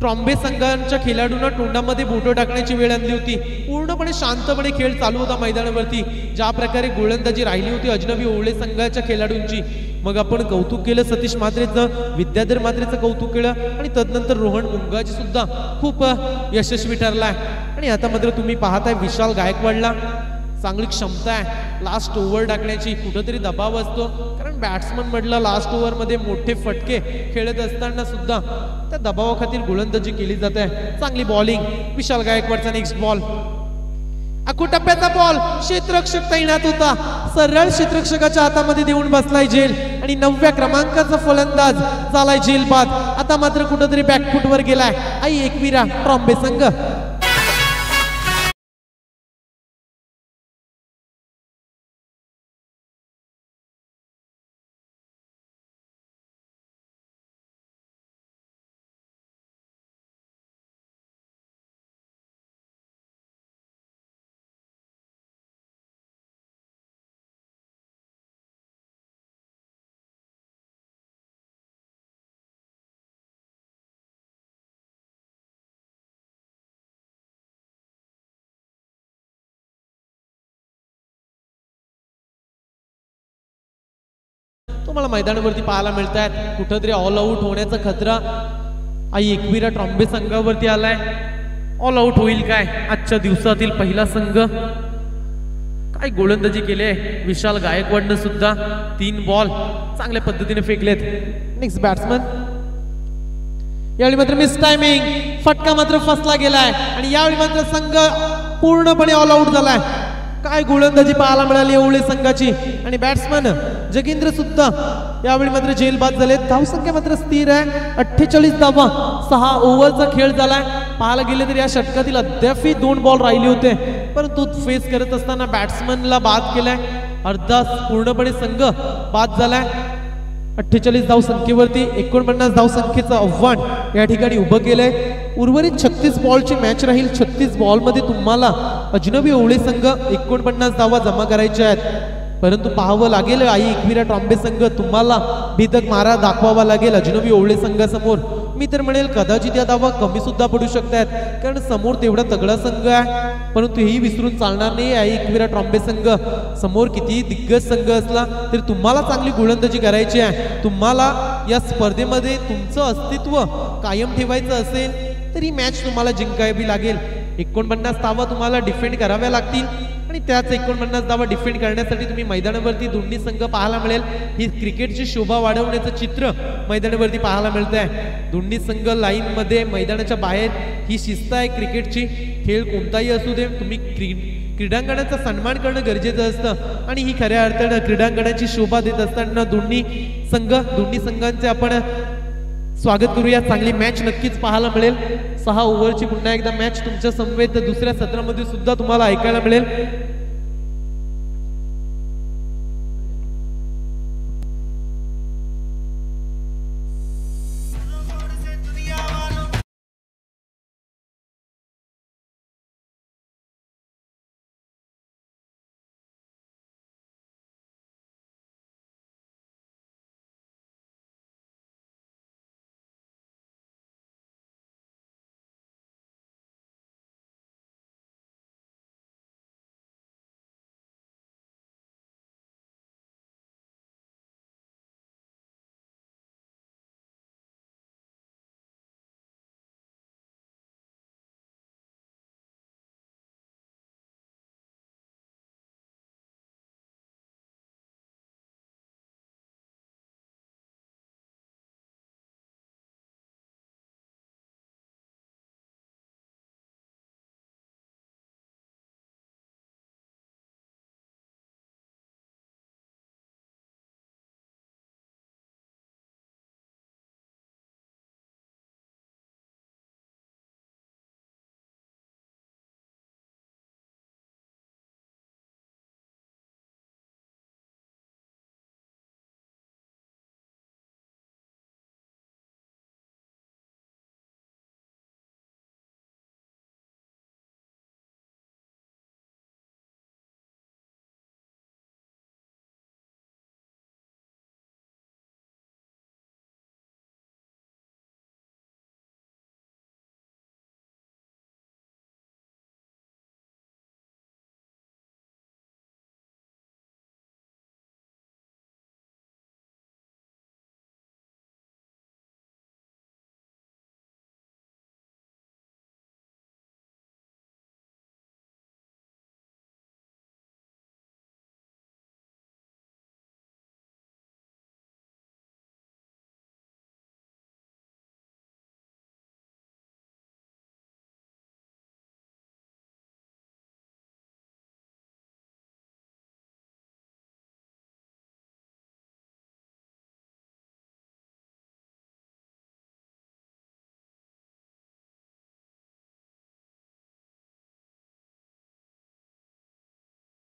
ट्रॉम्बे संघांच्या खेळाडूंना तोंडामध्ये बोटं टाकण्याची वेळ आणली होती. पूर्णपणे शांतपणे खेळ चालू होता मैदानावरती. ज्या प्रकारे गोलंदाजी राहिली होती अजनबी ओवळे संघाच्या खेळाडूंची, मग आपण कौतुक केलं सतीश म्हात्रेचं, विद्याधर म्हात्रेचं कौतुक केलं आणि तदनंतर रोहन मुंगाजी सुद्धा खूप यशस्वी ठरलाय. आणि आता मात्र तुम्ही पाहताय विशाल गायकवाडला चांगली क्षमता आहे लास्ट ओव्हर टाकण्याची. कुठेतरी दबाव असतो, कारण बॅट्समन म्हटलं लास्ट ओव्हर मध्ये मोठे फटके खेळत असताना सुद्धा त्या दबावाखातीर गोलंदाजी केली जाते. चांगली बॉलिंग विशाल गायकवाडचा. नेक्स्ट बॉल, टप्प्याचा बॉल, क्षेत्ररक्षक तैनात होता, सरळ क्षेत्ररक्षकाच्या हातामध्ये देऊन बसलाय झेल आणि 9व्या क्रमांकाचा फलंदाज झालाय झेल बाद. आता मात्र कुठेतरी बॅकफुटवर गेलाय आई एकविरा ट्रॉम्बे संघ. तुम्हाला मैदानावरती पाहायला मिळत आहेत. कुठेतरी ऑल आउट होण्याचा खतरा आई एकविरा ट्रॉम्बे संघावरती आलाय. ऑल आउट होईल काय आजच्या दिवसातील पहिला संघ. काय गोलंदाजी केले विशाल गायकवाडनं सुद्धा. 3 बॉल चांगल्या पद्धतीने फेकलेत. Next batsman. यावेळी मात्र मिस टायमिंग, फटका मात्र फसला गेलाय आणि यावेळी मात्र संघ पूर्णपणे ऑल आउट झालाय. काय गोलंदाजी पाहायला मिळाली ओवळे संघाची. आणि बॅट्समन जगेंद्र सुद्धा यावेळी मात्र झेल बाद झाले. धावसंख्या मात्र स्थिर आहे 48 धावा. 6 ओव्हरचा खेळ झालाय. पाहायला गेले तर या षटकातील अद्याप 2 बॉल राहिले होते, परंतु फेस करत असताना बॅट्समनला बाद केलाय. अर्धा पूर्णपणे संघ बाद झालाय. 48 धावसंख्येवरती 49 धावसंख्येचं आव्हान या ठिकाणी उभं केलंय. उर्वरित 36 बॉलची मॅच राहील. 36 बॉलमध्ये तुम्हाला अजनबी ओवळे संघ 49 धावा जमा करायच्या आहेत, परंतु पाहावं लागेल आई एकविरा ट्रॉम्बे संघ तुम्हाला भेदक मारा दाखवावा लागेल अजनबी ओवळे संघासमोर. मी तर म्हणेल कदाचित या धावा कमी सुद्धा पडू शकतात, कारण समोर तेवढा तगडा संघ आहे. परंतु हेही विसरून चालणार नाही आई एकविरा ट्रॉम्बे संघ. समोर कितीही दिग्गज संघ असला तरी तुम्हाला चांगली गोलंदाजी करायची आहे. तुम्हाला या स्पर्धेमध्ये तुमचं अस्तित्व कायम ठेवायचं असेल तर ही मॅच तुम्हाला जिंकावी लागेल. 49 धावा तुम्हाला डिफेंड कराव्या लागतील आणि त्याच 49 धावा डिफेंड करण्यासाठी तुम्ही मैदानावरती दोन्ही संघ पाहायला मिळेल. ही क्रिकेटची शोभा वाढवण्याचं चित्र मैदानावरती पाहायला मिळत आहे. दोन्ही संघ लाईन मध्ये, मैदानाच्या बाहेर. ही शिस्त आहे क्रिकेटची. खेळ कोणताही असू दे, तुम्ही क्रीडांगणाचा सन्मान करणं गरजेचं असतं आणि ही खऱ्या अर्थानं क्रीडांगणाची शोभा देत असताना दोन्ही संघांचे आपण स्वागत करूया. चांगली मॅच नक्कीच पाहायला मिळेल. 6 ओव्हरची पुन्हा एकदा मॅच तुमच्या समवेत दुसऱ्या सत्रामध्ये सुद्धा तुम्हाला ऐकायला मिळेल.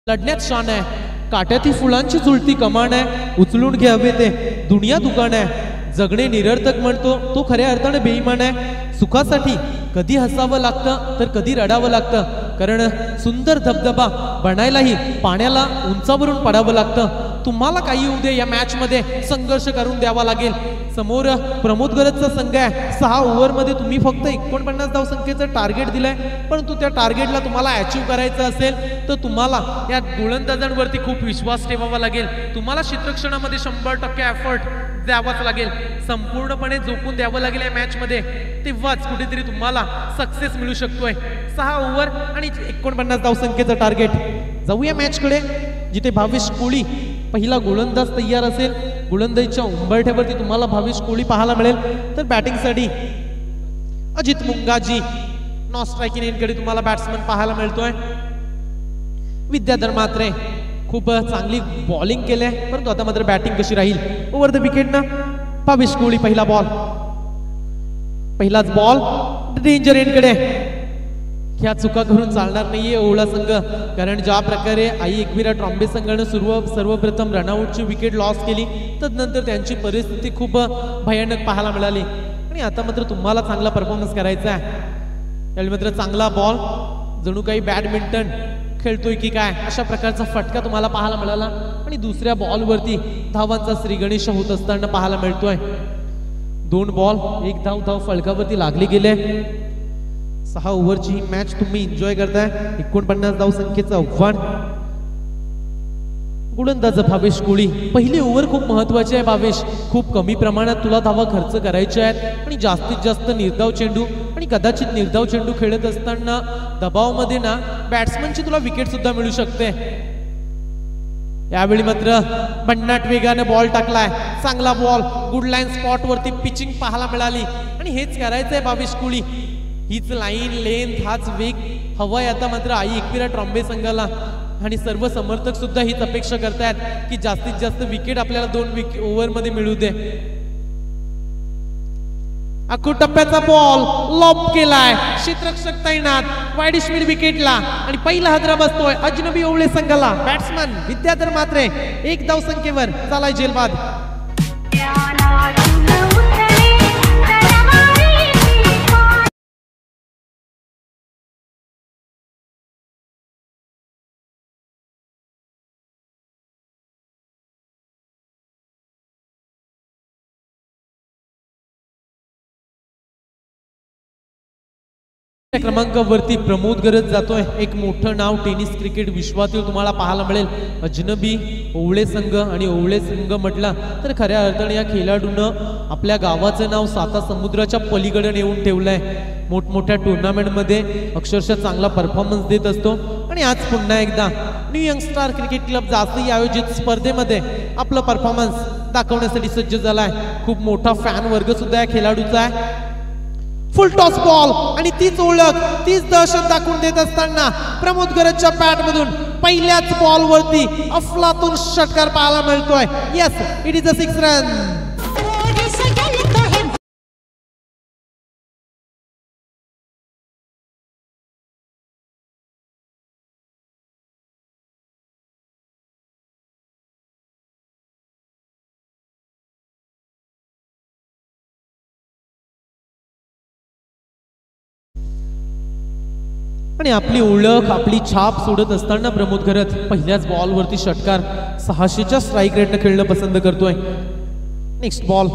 लढण्यात शान आहे, काट्यात ही फुलांची जुळती कमान आहे, उचलून घ्यावे ते दुनिया दुकान आहे. जगणे निरर्थक म्हणतो तो खऱ्या अर्थाने बेईमान आहे. सुखासाठी कधी हसावं लागतं तर कधी रडावं लागतं, कारण सुंदर धबधबा बनायलाही पाण्याला उंचावरून पडावं लागतं. तुम्हाला काही येऊ दे, या मॅच मध्ये संघर्ष करून द्यावा लागेल. समोर प्रमोद गरजचा संघ आहे. 6 ओव्हरमध्ये तुम्ही फक्त 49 धावसंख्येचं टार्गेट दिलंय, परंतु त्या टार्गेटला तुम्हाला अचीव्ह करायचं असेल तर तुम्हाला या गोलंदाजांवरती खूप विश्वास ठेवावा लागेल. तुम्हाला क्षेत्ररक्षणामध्ये 100% एफर्ट द्यावाच लागेल, संपूर्णपणे झोकून द्यावं लागेल या मॅच मध्ये. तेव्हाच कुठेतरी तुम्हाला सक्सेस मिळू शकतोय. 6 ओव्हर आणि 49 धावसंख्येचं टार्गेट. जाऊया मॅच कडे, जिथे भावेश कोळी पहिला गोलंदाज तयार असेल. गोलंदाजीच्या उंबरठ्यावरती तुम्हाला भावेश कोळी पाहायला मिळेल. तर बॅटिंगसाठी अजित मुंगाजी, नॉन स्ट्रायकिंग एंडकडे तुम्हाला बॅट्समन पाहायला मिळतोय. विद्याधर मात्रे खूप चांगली बॉलिंग केली आहे, परंतु आता मात्र बॅटिंग कशी राहील. ओव्हर द विकेट ना भावेश कोळी पहिला बॉल, पहिलाच बॉल डेंजर एंडकडे. ह्या चुका करून चालणार नाहीये ओवळा संघ, कारण ज्या प्रकारे आई एकविरा ट्रॉम्बे संघानं सर्वप्रथम रनआउटची विकेट लॉस केली, तदनंतर त्यांची परिस्थिती खूप भयानक पाहायला मिळाली. आणि आता मात्र तुम्हाला चांगला परफॉर्मन्स करायचा आहे. त्यावेळी मात्र चांगला बॉल, जणू काही बॅडमिंटन खेळतोय की काय अशा प्रकारचा फटका तुम्हाला पाहायला मिळाला. आणि दुसऱ्या बॉलवरती धावांचा श्रीगणेश होत असताना पाहायला मिळतोय. 2 बॉल 1 धाव फलकावरती लागली गेले. 6 ओव्हरची ही मॅच तुम्ही एन्जॉय करताय. 49 धावसंख्येचं आव्हान. गोलंदाज भावेश कोळी, पहिली ओव्हर खूप महत्वाची आहे. भावेश, खूप कमी प्रमाणात तुला धावा खर्च करायच्या आहेत आणि जास्तीत जास्त निर्धाव चेंडू, आणि कदाचित निर्धाव चेंडू खेळत असताना दबावामध्ये ना बॅट्समनची तुला विकेट सुद्धा मिळू शकते. यावेळी मात्र भन्नाट वेगाने बॉल टाकलाय. चांगला बॉल, गुड लाईन स्पॉट वरती पिचिंग पाहायला मिळाली. आणि हेच करायचंय भावेश कोळी. हीच लाईन, लेंथ, हाच वेग हवाय आता मात्र आई एकविरा ट्रॉम्बे संघाला. आणि सर्व समर्थक सुद्धा हीच अपेक्षा करतायत की जास्तीत जास्त विकेट आपल्याला 2 ओव्हर मध्ये मिळू दे. अकू टप्प्याचा बॉल लॉब केलाय, क्षेत्ररक्षक तैनात, वाईड मिड विकेटला. आणि पहिला हादरा बसतोय अजनबी ओवळे संघाला. बॅट्समन विद्याधर मात्रे 1 धावसंख्येवर चालाय जेलबाद. क्रमांकावरती प्रमोद गरज जातोय. एक मोठं नाव टेनिस क्रिकेट विश्वातील तुम्हाला पाहायला मिळेल. अजनबी ओवळे संघ, आणि ओवळे संघ म्हटला तर खऱ्या अर्थाने या खेळाडूनं आपल्या गावाचं नाव 7 समुद्राच्या पलीकडे नेऊन ठेवलंय. मोठमोठ्या टुर्नामेंटमध्ये अक्षरशः चांगला परफॉर्मन्स देत असतो. आणि आज पुन्हा एकदा new young star cricket club जास्ती आयोजित स्पर्धेमध्ये आपलं परफॉर्मन्स दाखवण्यासाठी सज्ज झालाय. खूप मोठा फॅन वर्ग सुद्धा या खेळाडूचा आहे. फुल टॉस बॉल, आणि तीच ओळख, तीच दहशत दाखवून देत असताना प्रमोद गरजच्या बॅट मधून पहिल्याच बॉल वरती अफलातून षटकार पाहायला मिळतोय. Yes, it is a 6 run. आणि आपली ओळख, आपली छाप सोडत असताना प्रमोद गरज पहिल्याच बॉलवरती षटकार 600च्या स्ट्राईक रेटने खेळणं पसंत करतोय. Next ball.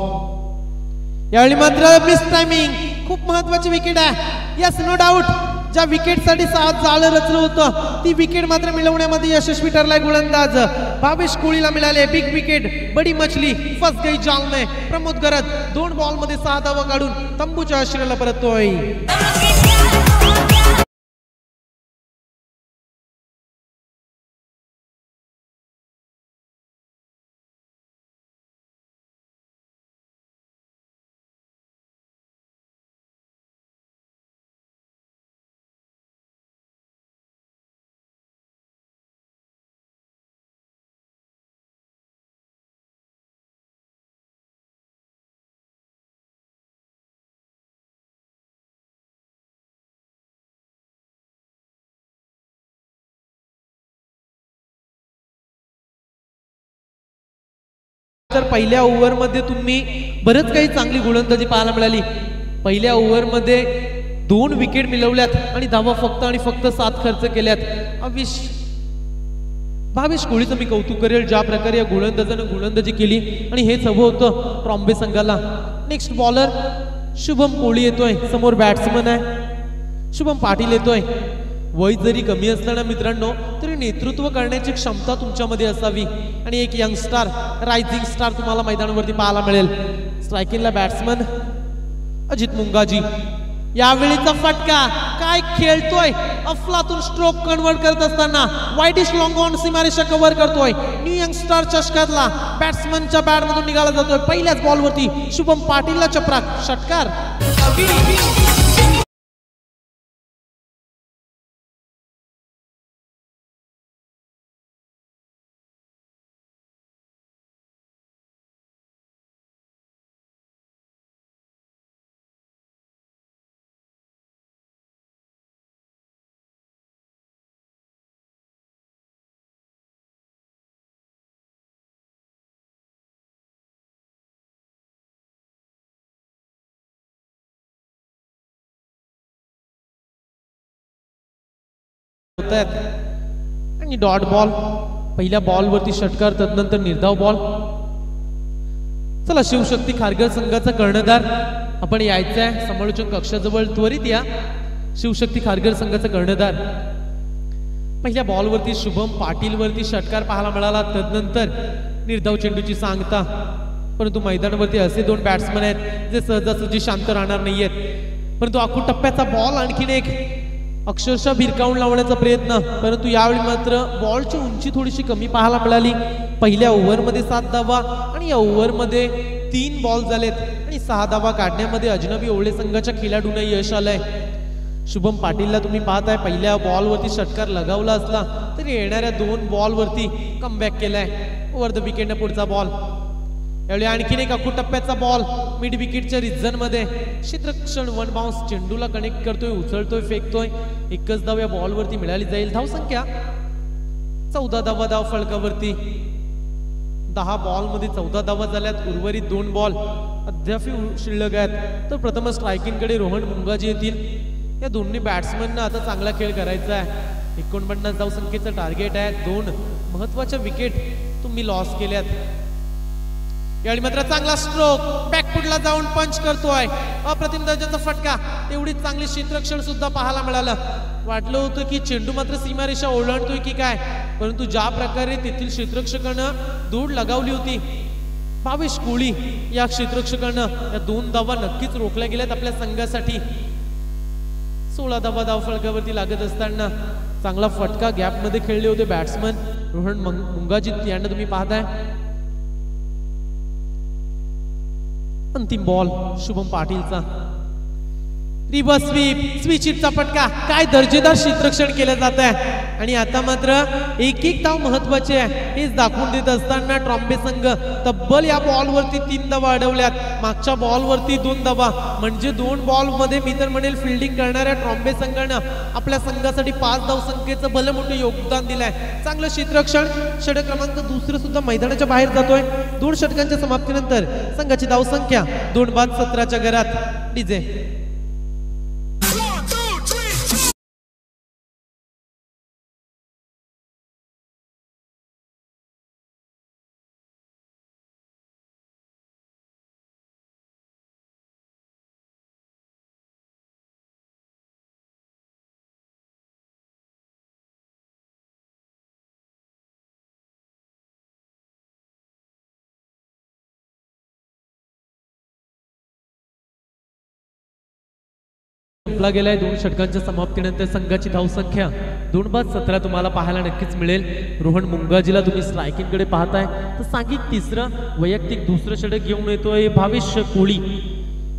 यावेळी मात्र मिस टायमिंग, खूप महत्वाची विकेट आहे. Yes, no doubt. ज्या विकेटसाठी जाळं रचलं होतं ती विकेट मात्र मिळवण्यामध्ये यशस्वी ठरलाय गोलंदाज भावेश कोळीला. मिळाले बिग विकेट. बडी मछली फस गई जाल में. प्रमोद गरज 2 बॉलमध्ये 6 धावा काढून तंबूच्या आश्रयाला परततोय. तर पहिल्या ओव्हरमध्ये तुम्ही बरंच काही चांगली गोलंदाजी पाहायला मिळाली. पहिल्या ओव्हरमध्ये 2 विकेट मिळवल्यात आणि धावा फक्त आणि फक्त 7 खर्च केल्यात. भावेश कोळीचं मी कौतुक करेल ज्या प्रकारे या गोलंदाजानं गोलंदाजी केली आणि हेच हवं होतं ट्रॉम्बे संघाला. नेक्स्ट बॉलर शुभम कोळी येतोय, समोर बॅट्समन आहे शुभम पाटील येतोय. वय जरी कमी असताना मित्रांनो तरी नेतृत्व करण्याची क्षमता तुमच्यामध्ये असावी आणि एक यंगस्टार रायझिंग स्टार तुम्हाला मैदानावरती पाहायला मिळेल. स्ट्रायकिंगला बॅट्समन अजित मुंगाजी. यावेळीचा फटका काय खेळतोय, अफलातून स्ट्रोक कन्वर्ट करत असताना वाईटिश लॉंग ऑन सीमारेषा कव्हर करतोय. न्यू यंगस्टार चषकातला बॅट्समनच्या बॅट मधून निघाला जातोय. पहिल्याच बॉलवरती शुभम पाटीलला चपराक षटकार. आणि डॉट बॉल. पहिल्या बॉलवरती षटकार, तदनंतर निर्धाव बॉल. चला शिवशक्ती खारघर संघाचा कर्णधार आपण यायचंय समालोचन कक्षाजवळ, त्वरित या. शिवशक्ती खारघर संघाचा कर्णधार. पहिल्या बॉलवरती शुभम पाटील वरती षटकार पाहायला मिळाला, तदनंतर निर्धाव चेंडूची सांगता. परंतु मैदानावरती असे 2 बॅट्समन आहेत जे सहजासहजी शांत राहणार नाहीयेत. परंतु आखू टप्प्याचा बॉल आणखीन एक अक्षरशः भिरकावून लावण्याचा प्रयत्न, परंतु यावेळी मात्र बॉलची उंची थोडीशी कमी पाहायला मिळाली. पहिल्या ओव्हरमध्ये 7 धावा आणि या ओव्हरमध्ये 3 बॉल झालेत आणि 6 धावा काढण्यामध्ये अजनबी ओवळे संघाच्या खेळाडूंना यश आलंय. शुभम पाटीलला तुम्ही पाहताय पहिल्या बॉलवरती षटकार लगावला असला तरी येणाऱ्या 2 बॉलवरती कमबॅक केलाय. ओव्हर द विकेटने पुढचा बॉल. यावेळी आणखीन एक अखू टप्प्याचा बॉल मिड विकेटच्या रिजन मध्ये. क्षेत्ररक्षण 1 बाउन्स चेंडूला कनेक्ट करतोय, उचलतोय, फेकतोय. एकच धाव या बॉलवरती मिळाली जाईल. धाव संख्या 14 धावा धाव फलकावरती. 10 बॉलमध्ये 14 धावा झाल्यात. उर्वरित 2 बॉल अद्याप शिल्लक आहेत. तर प्रथम स्ट्रायकिंग कडे रोहन मुंगाजी येतील. या दोन्ही बॅट्समनना आता चांगला खेळ करायचा आहे. 49 धाव संख्येचं टार्गेट आहे. 2 महत्वाच्या विकेट तुम्ही लॉस केल्यात. यावेळी मात्र चांगला स्ट्रोक बॅकफुटला जाऊन पंच करतोय. अप्रतिम दर्जाचा फटका. तेवढीच चांगली क्षेत्ररक्षण सुद्धा पाहायला मिळालं. वाटलं होतं की चेंडू मात्र सीमारेषा ओलांडतोय की काय, परंतु ज्या प्रकारे तेथील क्षेत्ररक्षकानं दूर लगावली होती भावेश कोळी या क्षेत्ररक्षकानं, या 2 धावा नक्कीच रोखल्या गेल्यात आपल्या संघासाठी. 16 धावा धाव फलकावरती लागत असताना चांगला फटका गॅप मध्ये खेळले होते बॅट्समन रोहन मुंगाजी यांना तुम्ही पाहताय. अंतिम बॉल शुभम पाटीलचा. रिव्हर्स स्वीप, स्विच हिटचा फटका. काय दर्जेदार क्षेत्ररक्षण केलं जात आहे आणि आता मात्र एक धाव महत्वाचे आहे हेच दाखवून देत असताना ट्रॉम्बे संघ तब्बल या बॉलवरती 3 धावा अडवल्यात. मागच्या बॉलवरती 2 धावा, म्हणजे 2 बॉलमध्ये मी तर म्हणेल फिल्डिंग करणाऱ्या ट्रॉम्बे संघानं आपल्या संघासाठी 5 धाव संख्येचं भलं मोठं योगदान दिलंय. चांगलं क्षेत्ररक्षण. षटक क्रमांक 2 सुद्धा मैदानाच्या बाहेर जातोय. 2 षटकांच्या समाप्तीनंतर संघाची धाव संख्या 2-17च्या घरात. डीजे संपला गेलाय. 2 षटकांच्या समाप्तीनंतर संघाची धावसंख्या 2-17 तुम्हाला पाहायला नक्कीच मिळेल. रोहन मुंगाजीला तुम्ही स्ट्रायकिंग कडे पाहताय तर सांघिक 3रं वैयक्तिक 2रं षटक घेऊन येतोय भावेश कोळी.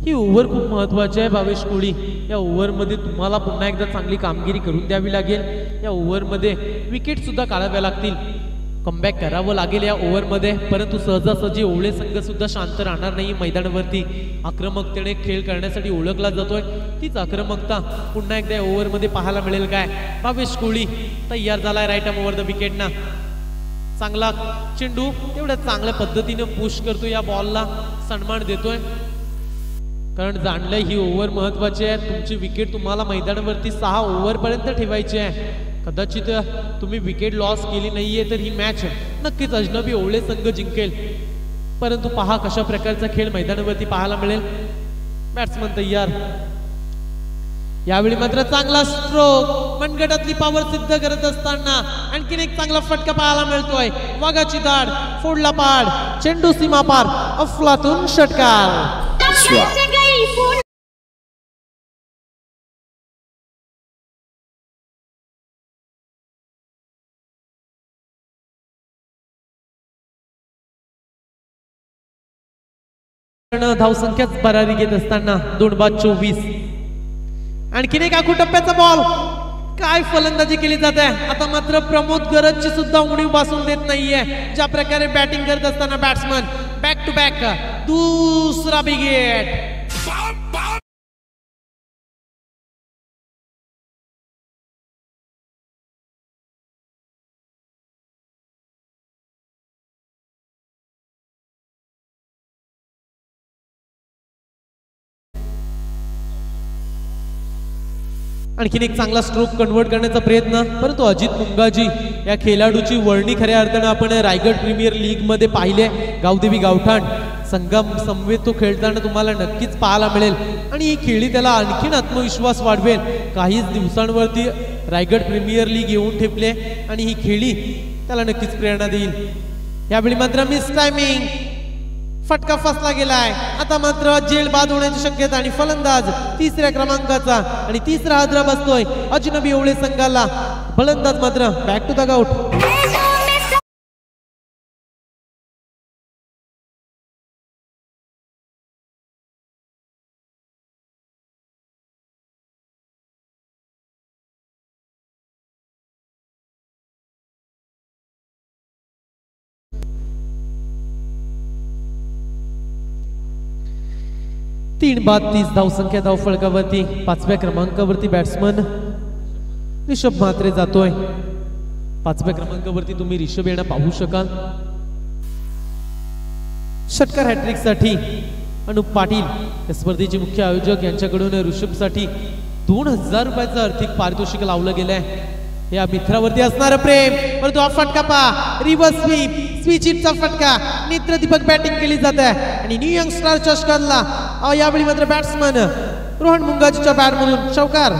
ही ओव्हर खूप महत्वाची आहे. भावेश कोळी या ओव्हरमध्ये तुम्हाला पुन्हा एकदा चांगली कामगिरी करून द्यावी लागेल. या ओव्हरमध्ये विकेट सुद्धा काढाव्या लागतील. कमबॅक करावं लागेल या ओव्हरमध्ये, परंतु सहजासहजी ओवळे संघ सुद्धा शांत राहणार नाही. मैदानावरती आक्रमकतेने खेळ करण्यासाठी ओळखला जातोय. तीच आक्रमकता पुन्हा एकदा या ओव्हरमध्ये पाहायला मिळेल काय. भावेश कोळी तयार झालाय राईट आर्म ओव्हर द विकेटना. चांगला चेंडू तेवढ्या चांगल्या पद्धतीने पुश करतो, या बॉलला सन्मान देतोय, कारण जाणलंय ही ओव्हर महत्वाची आहे. तुमची विकेट तुम्हाला मैदानावरती 6 ओव्हर पर्यंत ठेवायची आहे. कदाचित तुम्ही विकेट लॉस केली नाहीये तर ही मॅच नक्कीच अजनबी ओवळे संघ जिंकेल. परंतु पहा कशा प्रकारचा खेळ मैदानावरती पाहायला मिळेल. बॅट्समन तयार. यावेळी मात्र चांगला स्ट्रोक, मनगटातली पॉवर सिद्ध करत असताना आणखीन एक चांगला फटका पाहायला मिळतोय. वाघाची दाढ, फोडला पाड, चेंडू सीमा पार, अफलातून षटकार. धावसंख्याच भरारी घेत असताना 2/24. आणखीन एक आखू टप्प्याचा बॉल. काय फलंदाजी केली जाते. आता मात्र प्रमोद गरजची सुद्धा उणीव बसून देत नाहीये. ज्या प्रकारे बॅटिंग करत असताना बॅट्समन बॅक टू बॅक दुसरा बिग हिट. आणखीन एक चांगला स्ट्रोक कन्वर्ट करण्याचा प्रयत्न, परंतु अजित मुंगाजी या खेळाडूची वर्णी खऱ्या अर्थानं आपण रायगड प्रीमियर लीग मध्ये पाहिले. गावदेवी गावठाण संगम समवेत तो खेळताना तुम्हाला नक्कीच पाहायला मिळेल आणि ही खेळी त्याला आणखीन आत्मविश्वास वाढवेल. काहीच दिवसांवरती रायगड प्रीमियर लीग येऊन ठेपले आणि ही खेळी त्याला नक्कीच प्रेरणा देईल. यावेळी मात्र मिस टायमिंग, फटका फसला गेलाय. आता मात्र जेल बाद होण्याची शक्यता आणि फलंदाज 3ऱ्या क्रमांकाचा आणि 3रा हादरा बसतोय अजनबी ओवळे संघाला. फलंदाज मात्र बॅक टू द आउट. तीन बाद 30 धावसंख्या धावफलकावरती 5व्या क्रमांकावरती बॅट्समन रिषभ म्हात्रे जातोय. 5व्या क्रमांकावरती तुम्ही रिषभ येणं पाहू शकाल. षटकार हॅट्रिक साठी अनुप पाटील या स्पर्धेचे मुख्य आयोजक यांच्याकडून ऋषभ साठी 2000 रुपयाचं आर्थिक पारितोषिक लावलं गेलंय. या मित्रावरती असणार प्रेम, परंतु हा फटका पहा, रिव्हर्स स्वीप, स्विचिटचा फटका. नेत्रदीपक बॅटिंग केली जात आहे आणि न्यू यंगस्टर चषकाला यावेळी मात्र बॅट्समन रोहन मुंगाजीच्या बॅट मधून चौकार.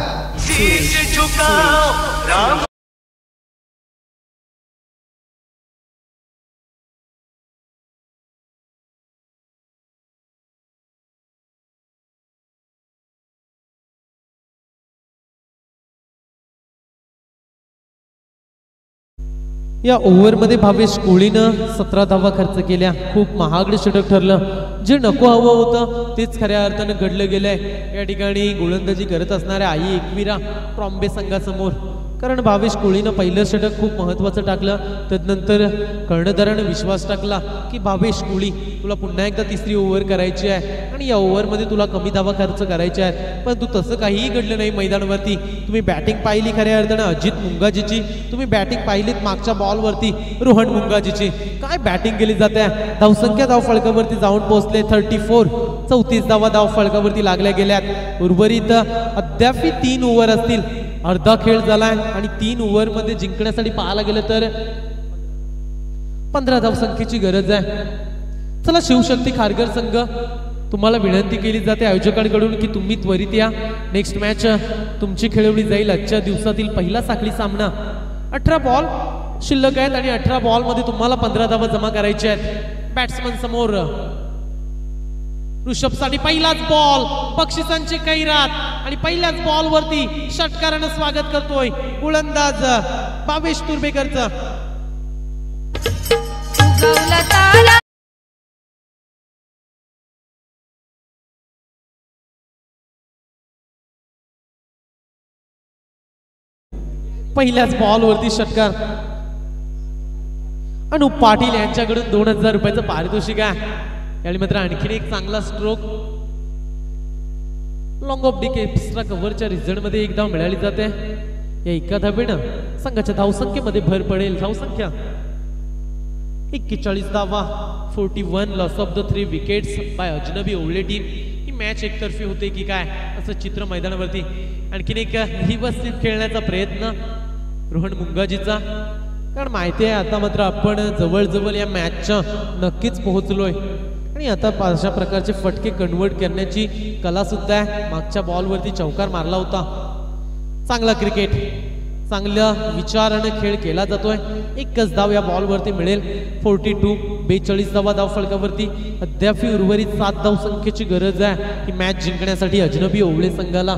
या ओव्हरमध्ये भावेश कोहलीनं 17 धावा खर्च केल्या. खूप महागडे षटक ठरलं. जे नको हवं होतं तेच खऱ्या अर्थानं घडलं गेलंय. या ठिकाणी गोलंदाजी करत असणाऱ्या आई एकविरा ट्रॉम्बे संघासमोर, कारण भावेश कोहलीनं पहिलं षटक खूप महत्वाचं टाकलं. त्यानंतर कर्णधारानं विश्वास टाकला की भावेश कोहली तुला पुन्हा एकदा 3री ओव्हर करायची आहे आणि या ओव्हरमध्ये तुला कमी धावा खर्च करायचे आहेत. परंतु तसं काहीही घडलं नाही मैदानावरती. तुम्ही बॅटिंग पाहिली खऱ्या अर्थानं अजित मुंगाजीची, तुम्ही बॅटिंग पाहिलीत मागच्या बॉलवरती रोहन मुंगाजीची. काय बॅटिंग केली जाते. धावसंख्या धावफलकावरती जाऊन पोहोचले 34. 34 धावा धावफलकावरती लागल्या गेल्यात. उर्वरित अद्याप 3 ओव्हर असतील. अर्धा खेळ झालाय आणि 3 ओव्हर मध्ये जिंकण्यासाठी पाहायला गेलं तर 15 धावसंख्येची गरज आहे. चला शिवशक्ती खारघर संघ, तुम्हाला विनंती केली जाते आयोजकांकडून की तुम्ही त्वरित या. नेक्स्ट मॅच तुमची खेळवली जाईल आजच्या दिवसातील पहिला साखळी सामना. 18 बॉल शिल्लक आहेत आणि 18 बॉल मध्ये तुम्हाला 15 धावा जमा करायच्या आहेत. बॅट्समन समोर ऋषभ साठी पहिलाच बॉल, बक्षिसांची कैरात आणि पहिल्याच बॉल वरती षटकारानं स्वागत करतोय गोलंदाज भावेश तुर्भेकरचं. पहिल्याच बॉल वरती षटकार. अनुप पाटील यांच्याकडून 2000 रुपयाचं पारितोषिक आहे. यावेळी मात्र आणखीन एक चांगला stroke. Long off deep extra कव्हरच्या रिझल्ट मध्ये 1 धाव मिळाली जाते. या एका धावेनं संघाच्या धावसंख्येमध्ये भर पडेल. धावसंख्या 41 धावा 41 loss of the 3 wickets by Ajnabi Owale team. He match एकतर्फी होते की काय असं चित्र मैदानावरती. आणखीन एक व्यवस्थित खेळण्याचा प्रयत्न रोहन मुंगाजीचा, कारण माहिती आहे आता मात्र आपण जवळजवळ या मॅचच्या नक्कीच पोहोचलोय आणि आता अशा प्रकारचे फटके कन्वर्ट करण्याची कला सुद्धा आहे. मागच्या बॉलवरती चौकार मारला होता. चांगला क्रिकेट, चांगल्या विचारानं खेळ केला जातोय. एकच धाव या बॉलवरती मिळेल. 42 42 धावा धाव फलकावरती. अद्याप उर्वरित 7 धाव संख्येची गरज आहे ही मॅच जिंकण्यासाठी अजनबी ओवळे संघाला.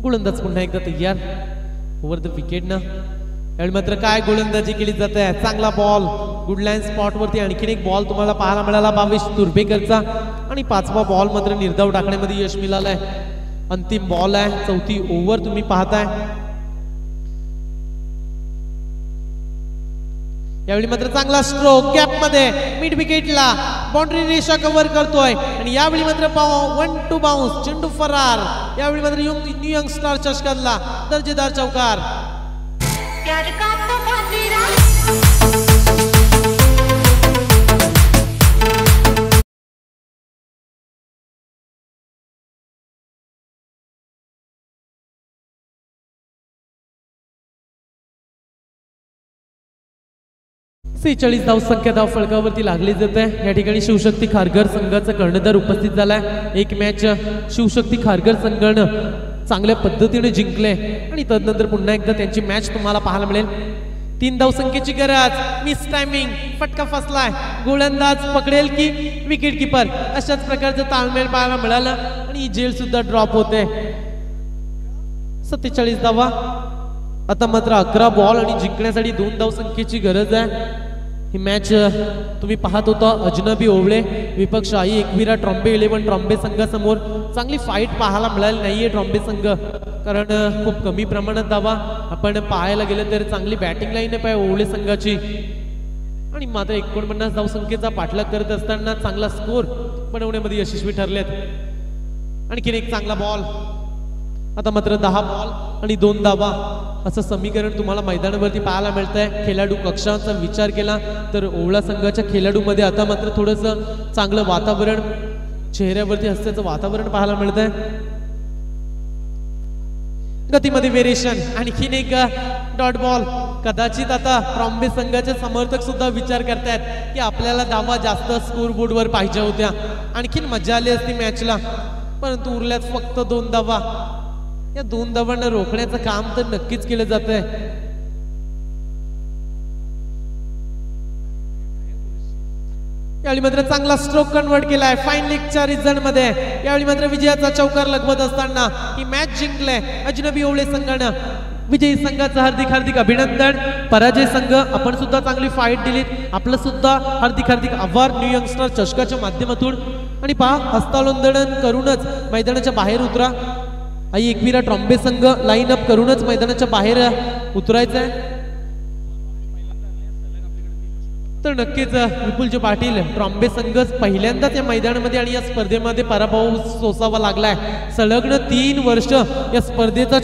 गोलंदाज पुन्हा एकदा तयार ओव्हर द विकेट ना. यावेळी मात्र काय गोलंदाजी केली जाते. चांगला बॉल गुड लाईन स्पॉट वरती. आणखीन एक बॉल तुम्हाला पाहायला मिळाला 22 तुर्भेकरचा आणि 5वा बॉल मात्र निर्धाव टाकण्यामध्ये यश मिळालंय. अंतिम बॉल आहे, 4थी ओव्हर तुम्ही पाहताय. यावेळी मात्र चांगला स्ट्रोक गॅप मध्ये मिड विकेटला बाउंड्री रेषा कव्हर करतोय आणि यावेळी मात्र 1-2 बाउन्स चेंडू फरार. यावेळी मात्र न्यू यंगस्टर चषकातला दर्जेदार चौकार. सेहेचाळीस धाव संख्या धाव फलकावरती लागली जाते. या ठिकाणी शिवशक्ती खारघर संघाचा कर्णधार उपस्थित झालाय. एक मॅच शिवशक्ती खारघर संघानं चांगल्या पद्धतीने जिंकले आणि तदनंतर पुन्हा एकदा त्यांची मॅच तुम्हाला पाहायला मिळेल. 3 धाव संख्येची गरज. मिस टायमिंग, फटका फसलाय. गोलंदाज पकडेल की विकेट किपर, अशाच प्रकारचं ताळमेळ पाहायला मिळालं आणि झेल सुद्धा ड्रॉप होते. 47 धावा. आता मात्र 11 बॉल आणि जिंकण्यासाठी 2 धाव संख्येची गरज आहे. ही मॅच तुम्ही पाहत होता अजनबी ओवळे विपक्ष आई एकविरा ट्रॉम्बे 11 ट्रॉम्बे संघासमोर. चांगली फाईट पाहायला मिळाली नाहीये ट्रॉम्बे संघ, कारण खूप कमी प्रमाणात धावा आपण पाहायला गेलं तर चांगली बॅटिंग लाईन आहे ओवळे संघाची आणि मात्र 49 धाव संख्येचा पाठलाग करत असताना चांगला स्कोर बनवण्यामध्ये यशस्वी ठरलेत. आणखीन एक चांगला बॉल. आता मात्र 10 बॉल आणि 2 धावा असं समीकरण तुम्हाला मैदानावरती पाहायला मिळतंय. खेळाडू कक्षाचा विचार केला तर ओवळा संघाच्या खेळाडूमध्ये आता मात्र थोडंसं चांगलं वातावरण, चेहऱ्यावरती हास्याचं वातावरण पाहायला मिळतंय. गतीमध्ये वेरिएशन. आणखीन एक डॉट बॉल. कदाचित आता ट्रॉम्बे संघाचे समर्थक सुद्धा विचार करतायत की आपल्याला धावा जास्त स्कोर बोर्डवर पाहिजे होत्या, आणखीन मजा आली असती मॅचला, परंतु उरल्यात फक्त 2 धावा. या 2 धावांना रोखण्याचं काम तर नक्कीच केलं जात आहे. यावेळी मात्र चांगला स्ट्रोक कन्वर्ट केलाय फाईन लेगच्या रिझल्ट मध्ये. यावेळी मात्र विजयाचा चौकार लगवत असताना ही मॅच जिंकले अजनबी ओवळे संघानं. विजयी संघाचं हार्दिक हार्दिक अभिनंदन. पराजय संघ आपण सुद्धा चांगली फाईट दिलीत. आपलं सुद्धा हार्दिक हार्दिक आभार न्यू यंगस्टर चषकाच्या माध्यमातून. आणि पहा हस्तांदोलन करूनच मैदानाच्या बाहेर उतरा. आई एकविरा ट्रॉम्बे संघ लाईन अप करूनच मैदानाच्या बाहेर उतरायचं आहे. तर नक्कीच विपुलजी पाटील ट्रॉम्बे संघ पहिल्यांदाच या मैदानामध्ये आणि या स्पर्धेमध्ये पराभव सोसावा लागलाय. सलग्न 3 वर्ष या स्पर्धेचा